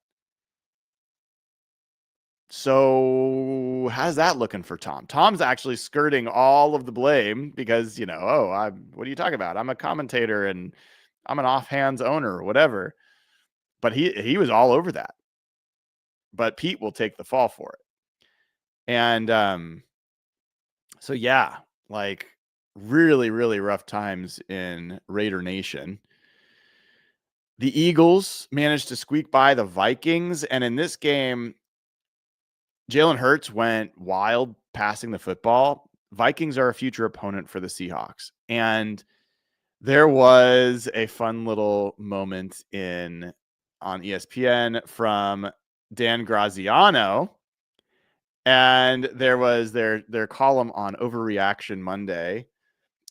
So how's that looking for Tom? Tom's actually skirting all of the blame because, what are you talking about? I'm a commentator and I'm an offhands owner or whatever. But he was all over that. But Pete will take the fall for it. And so yeah, like really, really rough times in Raider Nation. The Eagles managed to squeak by the Vikings, and in this game, Jalen Hurts went wild passing the football. Vikings are a future opponent for the Seahawks. And there was a fun little moment on ESPN from Dan Graziano. And there was their column on Overreaction Monday.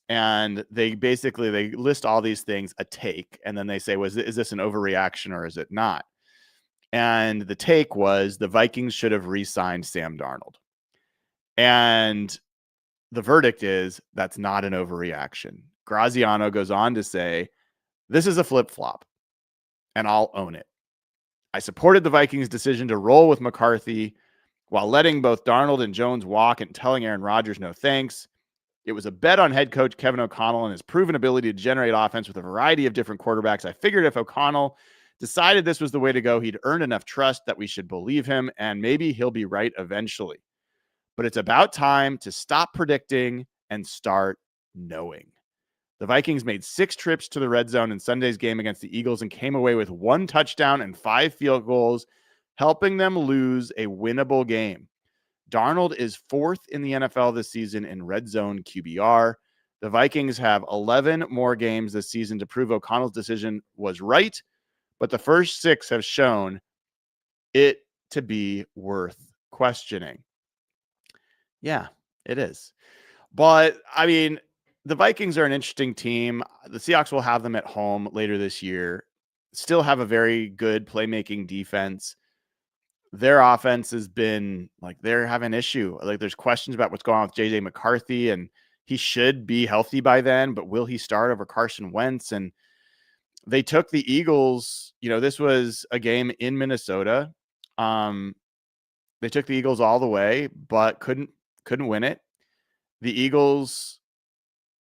And they list all these things, a take. And then they say, is this an overreaction or is it not? And the take was the Vikings should have re-signed Sam Darnold. And the verdict is that's not an overreaction. Graziano goes on to say, this is a flip-flop, and I'll own it. I supported the Vikings' decision to roll with McCarthy while letting both Darnold and Jones walk and telling Aaron Rodgers no thanks. It was a bet on head coach Kevin O'Connell and his proven ability to generate offense with a variety of different quarterbacks. I figured if O'Connell decided this was the way to go, he'd earned enough trust that we should believe him, and maybe he'll be right eventually. But it's about time to stop predicting and start knowing. The Vikings made 6 trips to the red zone in Sunday's game against the Eagles and came away with 1 touchdown and 5 field goals, helping them lose a winnable game. Darnold is 4th in the NFL this season in red zone QBR. The Vikings have 11 more games this season to prove O'Connell's decision was right, but the first 6 have shown it to be worth questioning. Yeah, it is. But, I mean, the Vikings are an interesting team. The Seahawks will have them at home later this year. Still have a very good playmaking defense. Their offense has been they're having an issue. There's questions about what's going on with JJ McCarthy, and he should be healthy by then, but will he start over Carson Wentz? And they took the Eagles, this was a game in Minnesota. They took the Eagles all the way, but couldn't win it. The Eagles,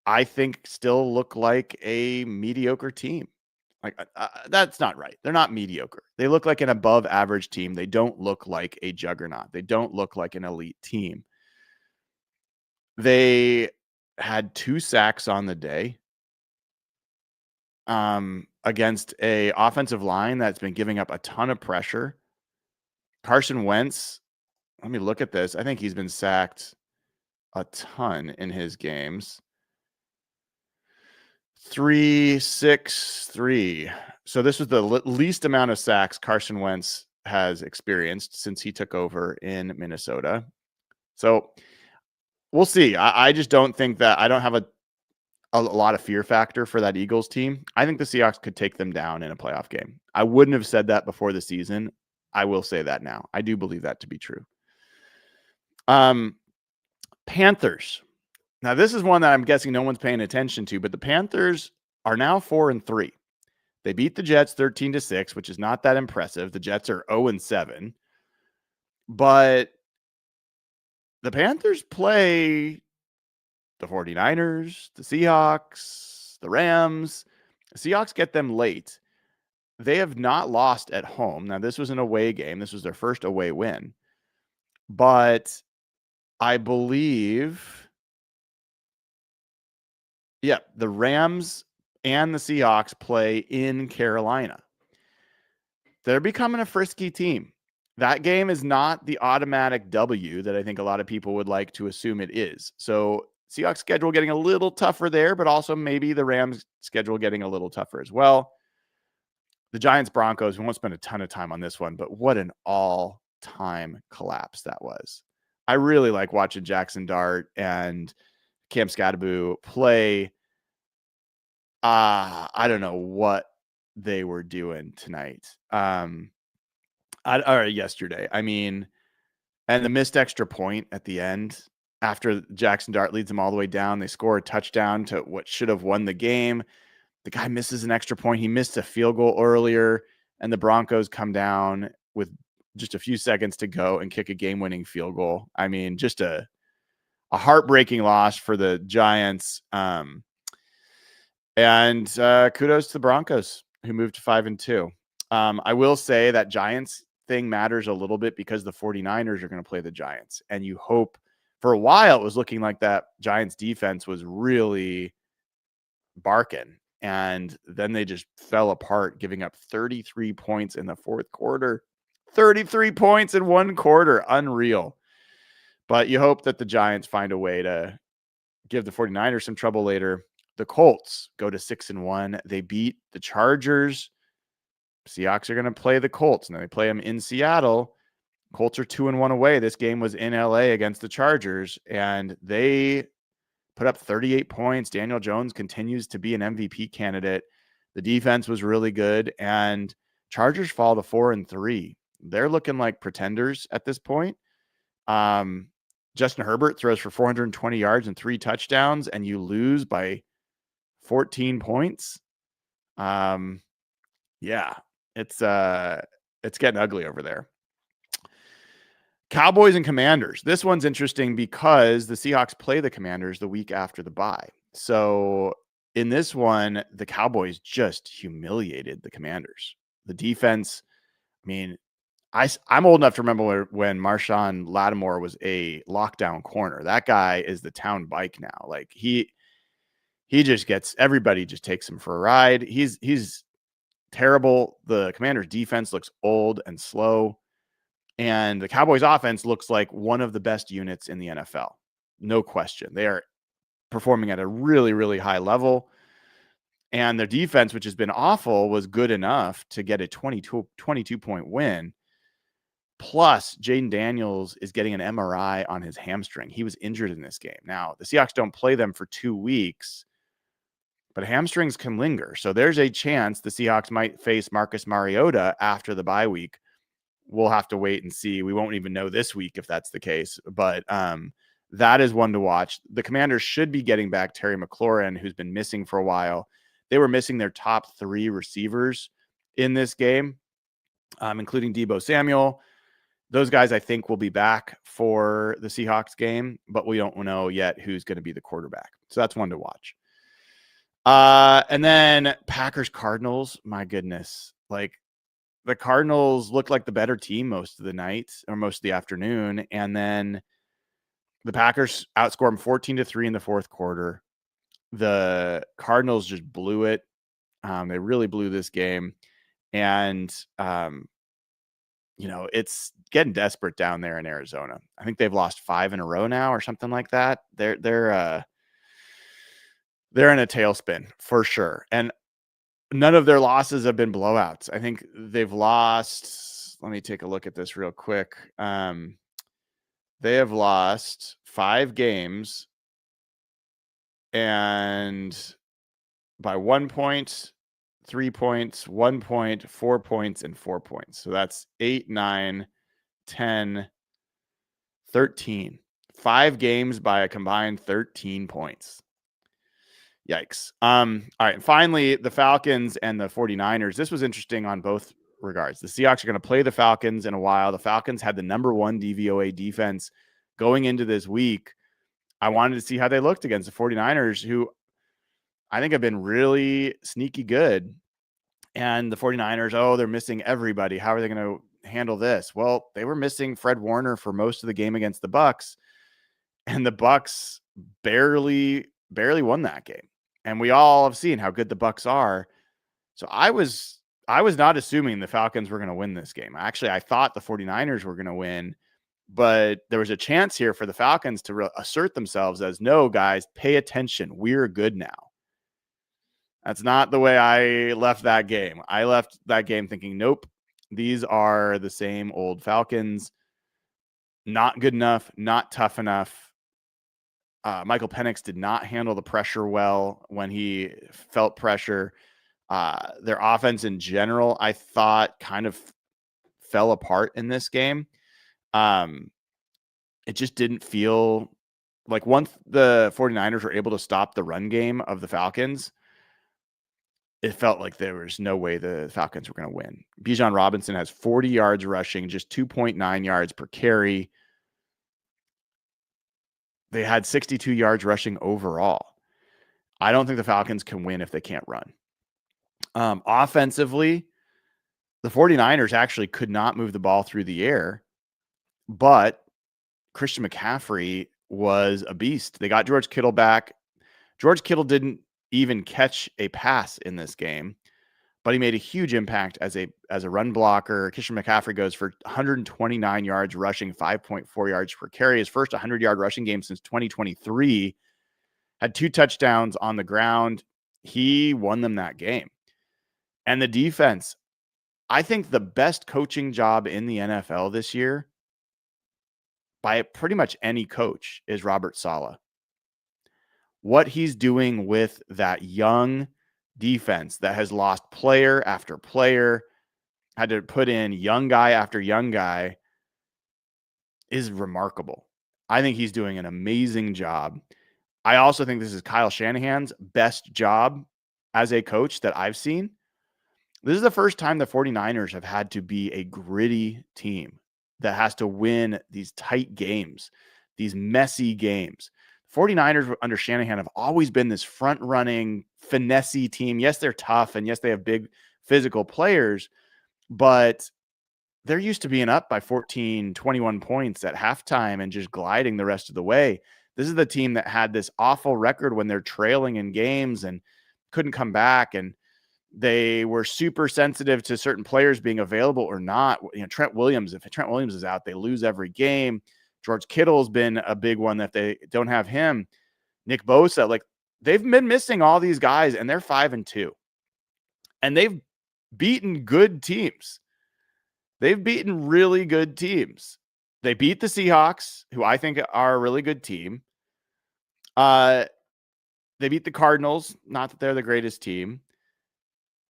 I think, still look like a mediocre team. That's not right. They're not mediocre. They look like an above average team. They don't look like a juggernaut. They don't look like an elite team. They had 2 sacks on the day against a offensive line that's been giving up a ton of pressure. Carson Wentz, let me look at this. I think he's been sacked a ton in his games. 3-6-3. So this was the least amount of sacks Carson Wentz has experienced since he took over in Minnesota. So we'll see. I just don't think that I don't have a lot of fear factor for that Eagles team. I think the Seahawks could take them down in a playoff game. I wouldn't have said that before the season. I will say that now. I do believe that to be true. Panthers. Now, this is one that I'm guessing no one's paying attention to, but the Panthers are now 4-3. They beat the Jets 13-6, which is not that impressive. The Jets are 0-7. But the Panthers play the 49ers, the Seahawks, the Rams. The Seahawks get them late. They have not lost at home. Now, this was an away game. This was their first away win. But I believe... yeah, the Rams and the Seahawks play in Carolina. They're becoming a frisky team. That game is not the automatic W that I think a lot of people would like to assume it is. So Seahawks schedule getting a little tougher there, but also maybe the Rams schedule getting a little tougher as well. The Giants Broncos, we won't spend a ton of time on this one, but what an all-time collapse that was. I really like watching Jackson Dart and Cam Scadaboo play. I don't know what they were doing tonight. Or yesterday. I mean, and the missed extra point at the end after Jackson Dart leads them all the way down. They score a touchdown to what should have won the game. The guy misses an extra point. He missed a field goal earlier, and the Broncos come down with just a few seconds to go and kick a game-winning field goal. I mean, just a heartbreaking loss for the Giants. And kudos to the Broncos, who moved to 5-2. I will say that Giants thing matters a little bit because the 49ers are going to play the Giants. And you hope, for a while, it was looking like that Giants defense was really barking. And then they just fell apart, giving up 33 points in the fourth quarter. 33 points in one quarter. Unreal. But you hope that the Giants find a way to give the 49ers some trouble later. The Colts go to 6-1. They beat the Chargers. Seahawks are going to play the Colts. Now they play them in Seattle. Colts are 2-1 away. This game was in LA against the Chargers, and they put up 38 points. Daniel Jones continues to be an MVP candidate. The defense was really good, and Chargers fall to 4-3. They're looking like pretenders at this point. Justin Herbert throws for 420 yards and 3 touchdowns, and you lose by 14 points. Yeah, it's getting ugly over there. Cowboys and Commanders. This one's interesting because the Seahawks play the Commanders the week after the bye. So in this one, the Cowboys just humiliated the Commanders. The defense, I mean, I'm old enough to remember when Marshawn Lattimore was a lockdown corner. That guy is the town bike now. Like he just gets, everybody just takes him for a ride. He's terrible. The Commanders defense looks old and slow. And the Cowboys offense looks like one of the best units in the NFL. No question. They are performing at a really, really high level. And their defense, which has been awful, was good enough to get a 22-point win. Plus, Jaden Daniels is getting an MRI on his hamstring. He was injured in this game. Now, the Seahawks don't play them for 2 weeks, but hamstrings can linger. So there's a chance the Seahawks might face Marcus Mariota after the bye week. We'll have to wait and see. We won't even know this week if that's the case, but that is one to watch. The Commanders should be getting back Terry McLaurin, who's been missing for a while. They were missing their top 3 receivers in this game, including Deebo Samuel. Those guys, I think, will be back for the Seahawks game, but we don't know yet who's going to be the quarterback. So that's one to watch. And then Packers Cardinals, my goodness. Like, the Cardinals looked like the better team most of the night or most of the afternoon. And then the Packers outscored them 14-3 in the fourth quarter. The Cardinals just blew it. They really blew this game. And, it's getting desperate down there in Arizona. I think they've lost 5 in a row now or something like that. They're in a tailspin for sure. And none of their losses have been blowouts. I think they've lost, let me take a look at this real quick. They have lost 5 games and by 1 point, 3 points, 1 point, 4 points, and 4 points. So that's 8, 9, 10, 13. 5 games by a combined 13 points. Yikes. All right. And finally, the Falcons and the 49ers. This was interesting on both regards. The Seahawks are going to play the Falcons in a while. The Falcons had the number 1 DVOA defense going into this week. I wanted to see how they looked against the 49ers, who I think have been really sneaky good. And the 49ers, they're missing everybody. How are they going to handle this? Well, they were missing Fred Warner for most of the game against the Bucs, and the Bucs barely won that game. And we all have seen how good the Bucs are. So I was not assuming the Falcons were going to win this game. Actually, I thought the 49ers were going to win, but there was a chance here for the Falcons to assert themselves as, no, guys, pay attention. We're good now. That's not the way I left that game. I left that game thinking, nope, these are the same old Falcons. Not good enough, not tough enough. Michael Penix did not handle the pressure well when he felt pressure. Their offense in general, I thought, kind of fell apart in this game. It just didn't feel like once the 49ers were able to stop the run game of the Falcons, it felt like there was no way the Falcons were going to win. Bijan Robinson has 40 yards rushing, just 2.9 yards per carry. They had 62 yards rushing overall. I don't think the Falcons can win if they can't run. Offensively, the 49ers actually could not move the ball through the air, but Christian McCaffrey was a beast. They got George Kittle back. George Kittle didn't even catch a pass in this game, but he made a huge impact as a run blocker. Christian McCaffrey goes for 129 yards rushing, 5.4 yards per carry. His first 100-yard rushing game since 2023. Had 2 touchdowns on the ground. He won them that game. And the defense, I think the best coaching job in the NFL this year by pretty much any coach is Robert Saleh. What he's doing with that young defense that has lost player after player, had to put in young guy after young guy, is remarkable. I think he's doing an amazing job. I also think this is Kyle Shanahan's best job as a coach that I've seen. This is the first time the 49ers have had to be a gritty team that has to win these tight games, these messy games. 49ers under Shanahan have always been this front-running, finesse-y team. Yes, they're tough, and yes, they have big physical players, but they're used to being up by 14, 21 points at halftime and just gliding the rest of the way. This is the team that had this awful record when they're trailing in games and couldn't come back, and they were super sensitive to certain players being available or not. You know, Trent Williams, if Trent Williams is out, they lose every game. George Kittle's been a big one that they don't have him. Nick Bosa, like they've been missing all these guys, and they're 5-2. And they've beaten good teams. They've beaten really good teams. They beat the Seahawks, who I think are a really good team. They beat the Cardinals, not that they're the greatest team.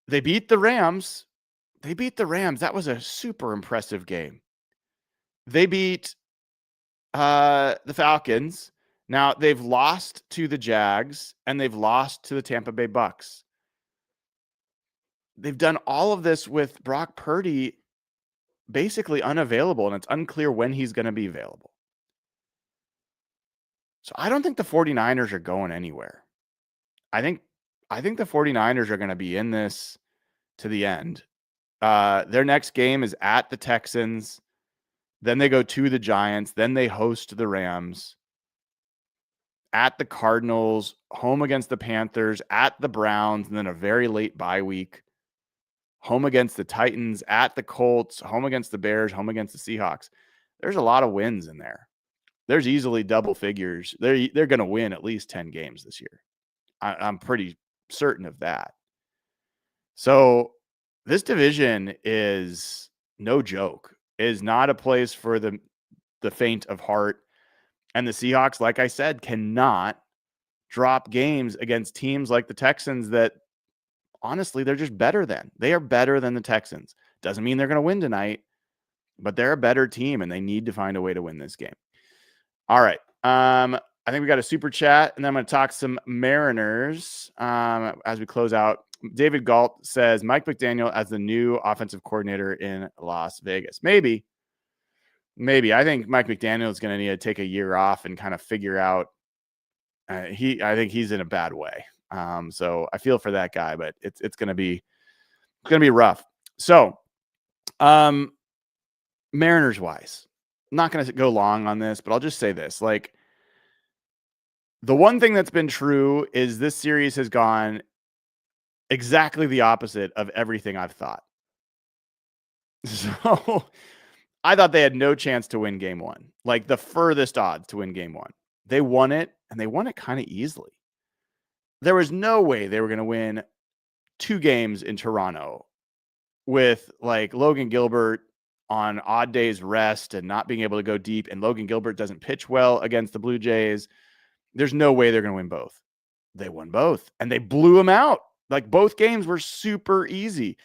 They beat the Rams. That was a super impressive game. They beat the Falcons. Now they've lost to the Jags and they've lost to the Tampa Bay Bucks. They've done all of this with Brock Purdy basically unavailable, and it's unclear when he's going to be available. So I don't think the 49ers are going anywhere. I think the 49ers are going to be in this to the end. Their next game is at the Texans. Then they go to the Giants. Then they host the Rams. At the Cardinals, home against the Panthers, at the Browns, and then a very late bye week. Home against the Titans, at the Colts, home against the Bears, home against the Seahawks. There's a lot of wins in there. There's easily double figures. They're going to win at least 10 games this year. I'm pretty certain of that. So this division is no joke. It is not a place for the faint of heart. And the Seahawks, like I said, cannot drop games against teams like the Texans that, honestly, they're just better than. They are better than the Texans. Doesn't mean they're going to win tonight, but they're a better team, and they need to find a way to win this game. All right. I think we got a super chat, and then I'm going to talk some Mariners as we close out. David Galt says, Mike McDaniel as the new offensive coordinator in Las Vegas. Maybe. I think Mike McDaniel is going to need to take a year off and kind of figure out. I think he's in a bad way. So I feel for that guy, but it's going to be rough. So, Mariners wise, I'm not going to go long on this, but I'll just say this. Like, the one thing that's been true is this series has gone exactly the opposite of everything I've thought. So I thought they had no chance to win game one, like the furthest odds to win game one. They won it, and they won it kind of easily. There was no way they were going to win 2 games in Toronto with like Logan Gilbert on odd days rest and not being able to go deep. And Logan Gilbert doesn't pitch well against the Blue Jays. There's no way they're going to win both. They won both, and they blew them out. Like, both games were super easy.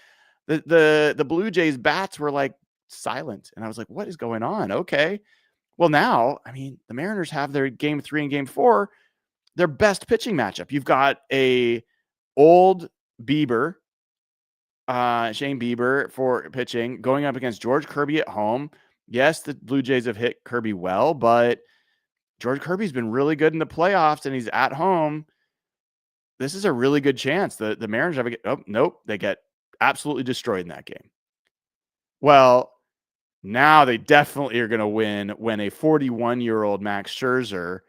The Blue Jays bats were like silent. And I was like, what is going on? Okay. Well, now, I mean, the Mariners have their game 3 and game 4, their best pitching matchup. You've got a old Bieber, Shane Bieber for pitching, going up against George Kirby at home. Yes, the Blue Jays have hit Kirby well, but George Kirby's been really good in the playoffs and he's at home. This is a really good chance. The Mariners have nope, they get absolutely destroyed in that game. Well, now they definitely are going to win when a 41-year-old Max Scherzer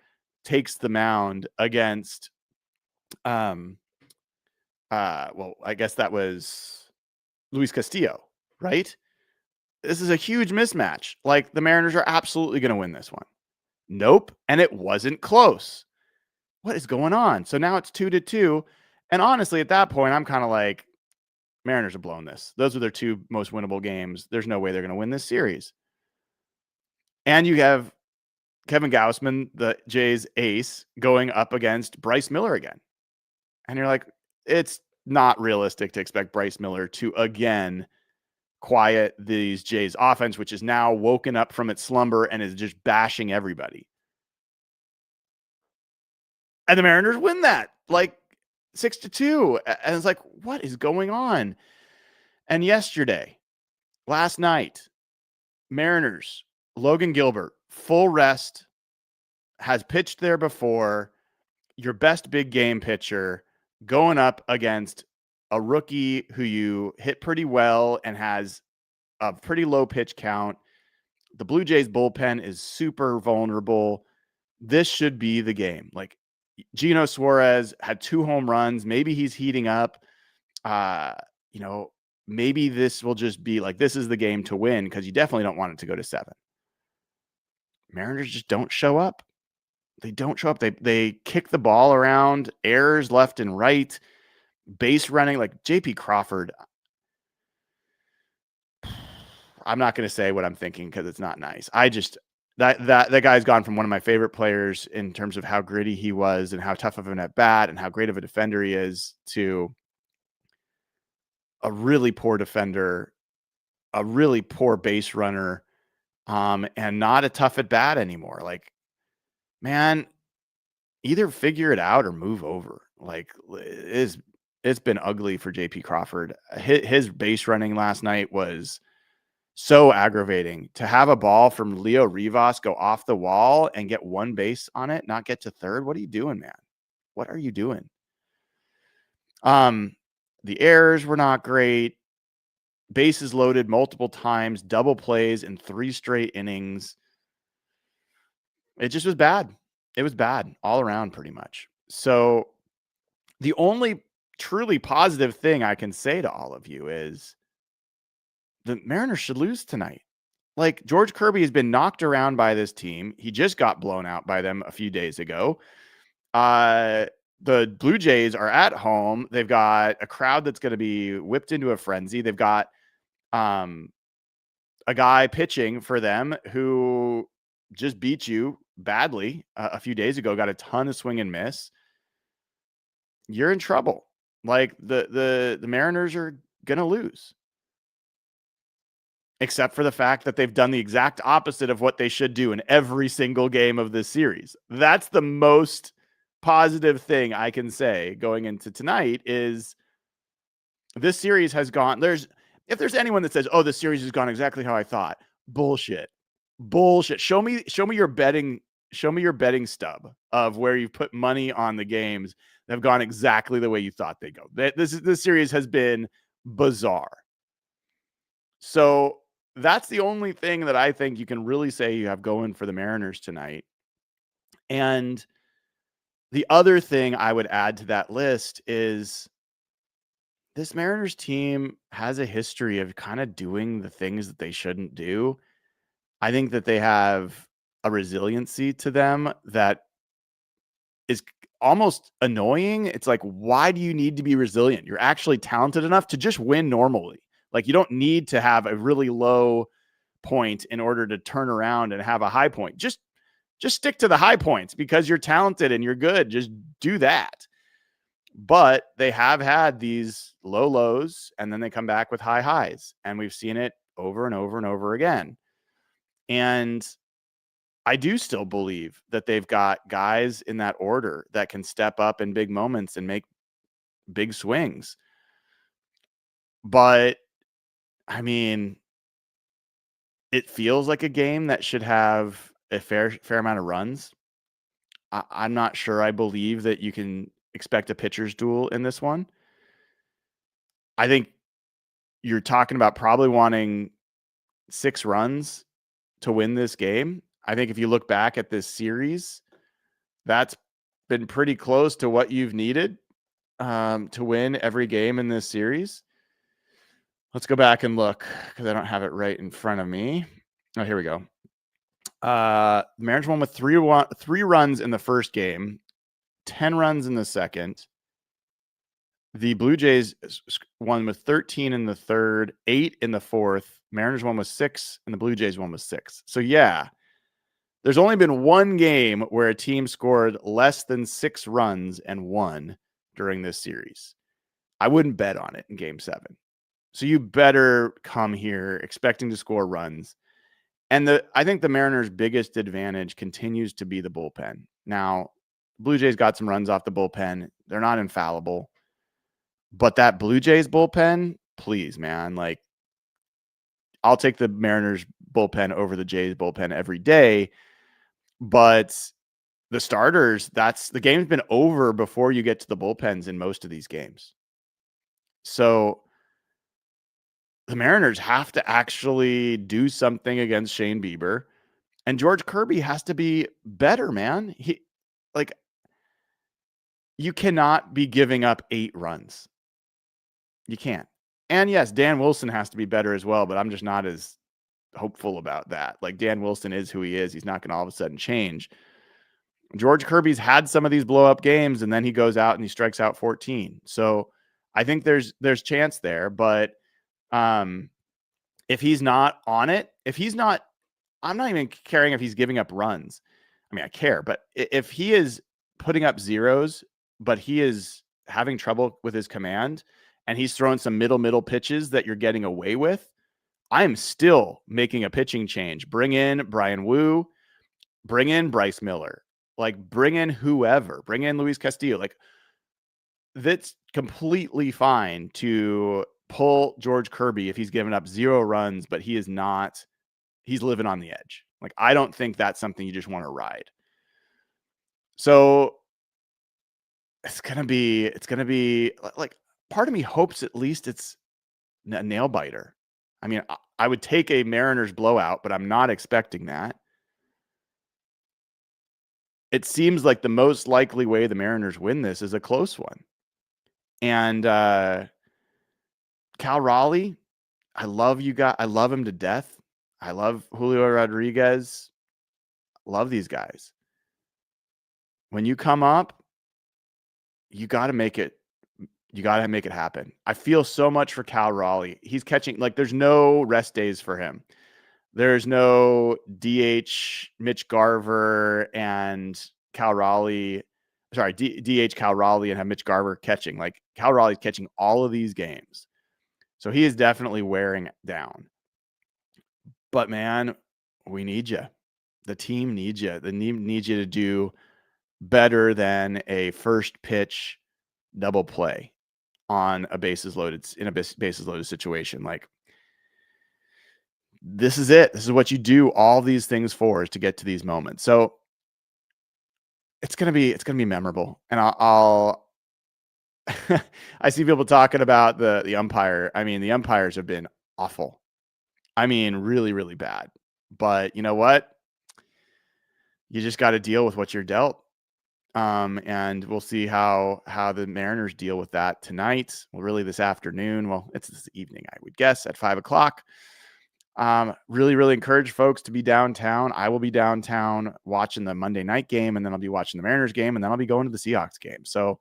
takes the mound against well, I guess that was Luis Castillo, right? This is a huge mismatch. Like, the Mariners are absolutely going to win this one. Nope. And it wasn't close. What is going on? So now it's 2-2. And honestly, at that point, I'm kind of like, Mariners are blowing this. Those are their two most winnable games. There's no way they're going to win this series. And you have Kevin Gausman, the Jays ace, going up against Bryce Miller again. And you're like, it's not realistic to expect Bryce Miller to again quiet these Jays offense, which is now woken up from its slumber and is just bashing everybody. And the Mariners win that like 6-2. And it's like, what is going on? And last night, Mariners, Logan Gilbert, full rest, has pitched there before. Your best big game pitcher going up against a rookie who you hit pretty well and has a pretty low pitch count. The Blue Jays bullpen is super vulnerable. This should be the game. Like, Gino Suarez had 2 home runs. Maybe he's heating up. Maybe this will just be like, this is the game to win, because you definitely don't want it to go to 7. Mariners just don't show up. They don't show up. They kick the ball around, errors left and right, base running. Like, JP Crawford, I'm not going to say what I'm thinking because it's not nice. That guy's gone from one of my favorite players in terms of how gritty he was and how tough of an at bat and how great of a defender he is, to a really poor defender, a really poor base runner, and not a tough at bat anymore. Like, man, either figure it out or move over. Like, it's been ugly for JP Crawford. His base running last night was so aggravating. To have a ball from Leo Rivas go off the wall and get 1 base on it, not get to third. What are you doing, man? What are you doing? The errors were not great. Bases loaded multiple times, double plays in 3 straight innings. It just was bad. It was bad all around, pretty much. So the only truly positive thing I can say to all of you is the Mariners should lose tonight. Like, George Kirby has been knocked around by this team. He just got blown out by them a few days ago. The Blue Jays are at home. They've got a crowd that's going to be whipped into a frenzy. They've got a guy pitching for them who just beat you badly a few days ago, got a ton of swing and miss. You're in trouble. Like, the Mariners are going to lose. Except for the fact that they've done the exact opposite of what they should do in every single game of this series. That's the most positive thing I can say going into tonight, is this series has gone. If there's anyone that says, oh, this series has gone exactly how I thought, bullshit. Show me your betting stub of where you put money on the games that have gone exactly the way you thought they go. This series has been bizarre. So that's the only thing that I think you can really say you have going for the Mariners tonight. And the other thing I would add to that list is this Mariners team has a history of kind of doing the things that they shouldn't do. I think that they have a resiliency to them that is almost annoying. It's like, why do you need to be resilient? You're actually talented enough to just win normally. Like, you don't need to have a really low point in order to turn around and have a high point. Just stick to the high points because you're talented and you're good. Just do that. But they have had these low lows and then they come back with high highs. And we've seen it over and over and over again. And I do still believe that they've got guys in that order that can step up in big moments and make big swings. But I mean, it feels like a game that should have a fair amount of runs. I'm not sure I believe that you can expect a pitcher's duel in this one. I think you're talking about probably wanting 6 runs to win this game. I think if you look back at this series, that's been pretty close to what you've needed to win every game in this series. Let's go back and look because I don't have it right in front of me. Oh, here we go. The Mariners won with 3 runs in the first game, 10 runs in the second. The Blue Jays won with 13 in the third, 8 in the fourth. Mariners won with 6, and the Blue Jays won with 6. So, yeah, there's only been one game where a team scored less than 6 runs and won during this series. I wouldn't bet on it in Game 7. So you better come here expecting to score runs. And I think the Mariners' biggest advantage continues to be the bullpen. Now, Blue Jays got some runs off the bullpen. They're not infallible. But that Blue Jays bullpen, please, man, like, I'll take the Mariners bullpen over the Jays bullpen every day. But the starters, the game's been over before you get to the bullpens in most of these games. So the Mariners have to actually do something against Shane Bieber, and George Kirby has to be better, man. You cannot be giving up 8 runs. You can't. And yes, Dan Wilson has to be better as well, but I'm just not as hopeful about that. Like, Dan Wilson is who he is. He's not going to all of a sudden change. George Kirby's had some of these blow up games, and then he goes out and he strikes out 14. So I think there's chance there, but if he's not on it, I'm not even caring if he's giving up runs. I mean, I care, but if he is putting up zeros, but he is having trouble with his command and he's throwing some middle pitches that you're getting away with, I am still making a pitching change. Bring in Brian Wu, bring in Bryce Miller, like, bring in whoever, bring in Luis Castillo. Like, that's completely fine to pull George Kirby if he's given up 0 runs, but he's living on the edge. Like, I don't think that's something you just want to ride. So it's going to be like, part of me hopes at least it's a nail biter. I mean, I would take a Mariners blowout, but I'm not expecting that. It seems like the most likely way the Mariners win this is a close one. And Cal Raleigh, I love you guys. I love him to death. I love Julio Rodriguez. Love these guys. When you come up, you got to make it. You got to make it happen. I feel so much for Cal Raleigh. He's catching, like, there's no rest days for him. There's no DH Mitch Garver and Cal Raleigh. Sorry, DH Cal Raleigh and have Mitch Garver catching. Like, Cal Raleigh's catching all of these games. So he is definitely wearing down. But, man, we need you. The team needs you. The team needs you to do better than a first pitch double play on a bases loaded situation. Like, this is it. This is what you do all these things for, is to get to these moments. So it's gonna be memorable. And I'll I see people talking about the umpire. I mean, the umpires have been awful. I mean, really, really bad. But you know what? You just got to deal with what you're dealt. And we'll see how the Mariners deal with that tonight. Well, really this afternoon. Well, it's this evening, I would guess, at 5:00. Really, really encourage folks to be downtown. I will be downtown watching the Monday night game, and then I'll be watching the Mariners game, and then I'll be going to the Seahawks game. So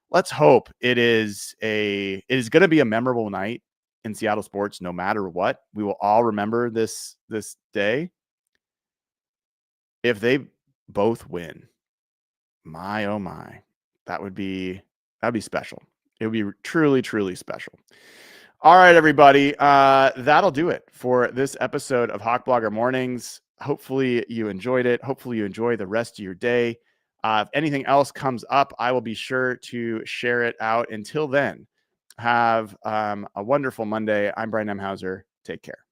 let's hope it is going to be a memorable night in Seattle sports, no matter what. We will all remember this day. If they both win, my, oh my, that'd be special. It would be truly, truly special. All right, everybody. That'll do it for this episode of Hawk Blogger Mornings. Hopefully you enjoyed it. Hopefully you enjoy the rest of your day. If anything else comes up, I will be sure to share it out. Until then, Have a wonderful Monday. I'm Brian Emhauser. Take care.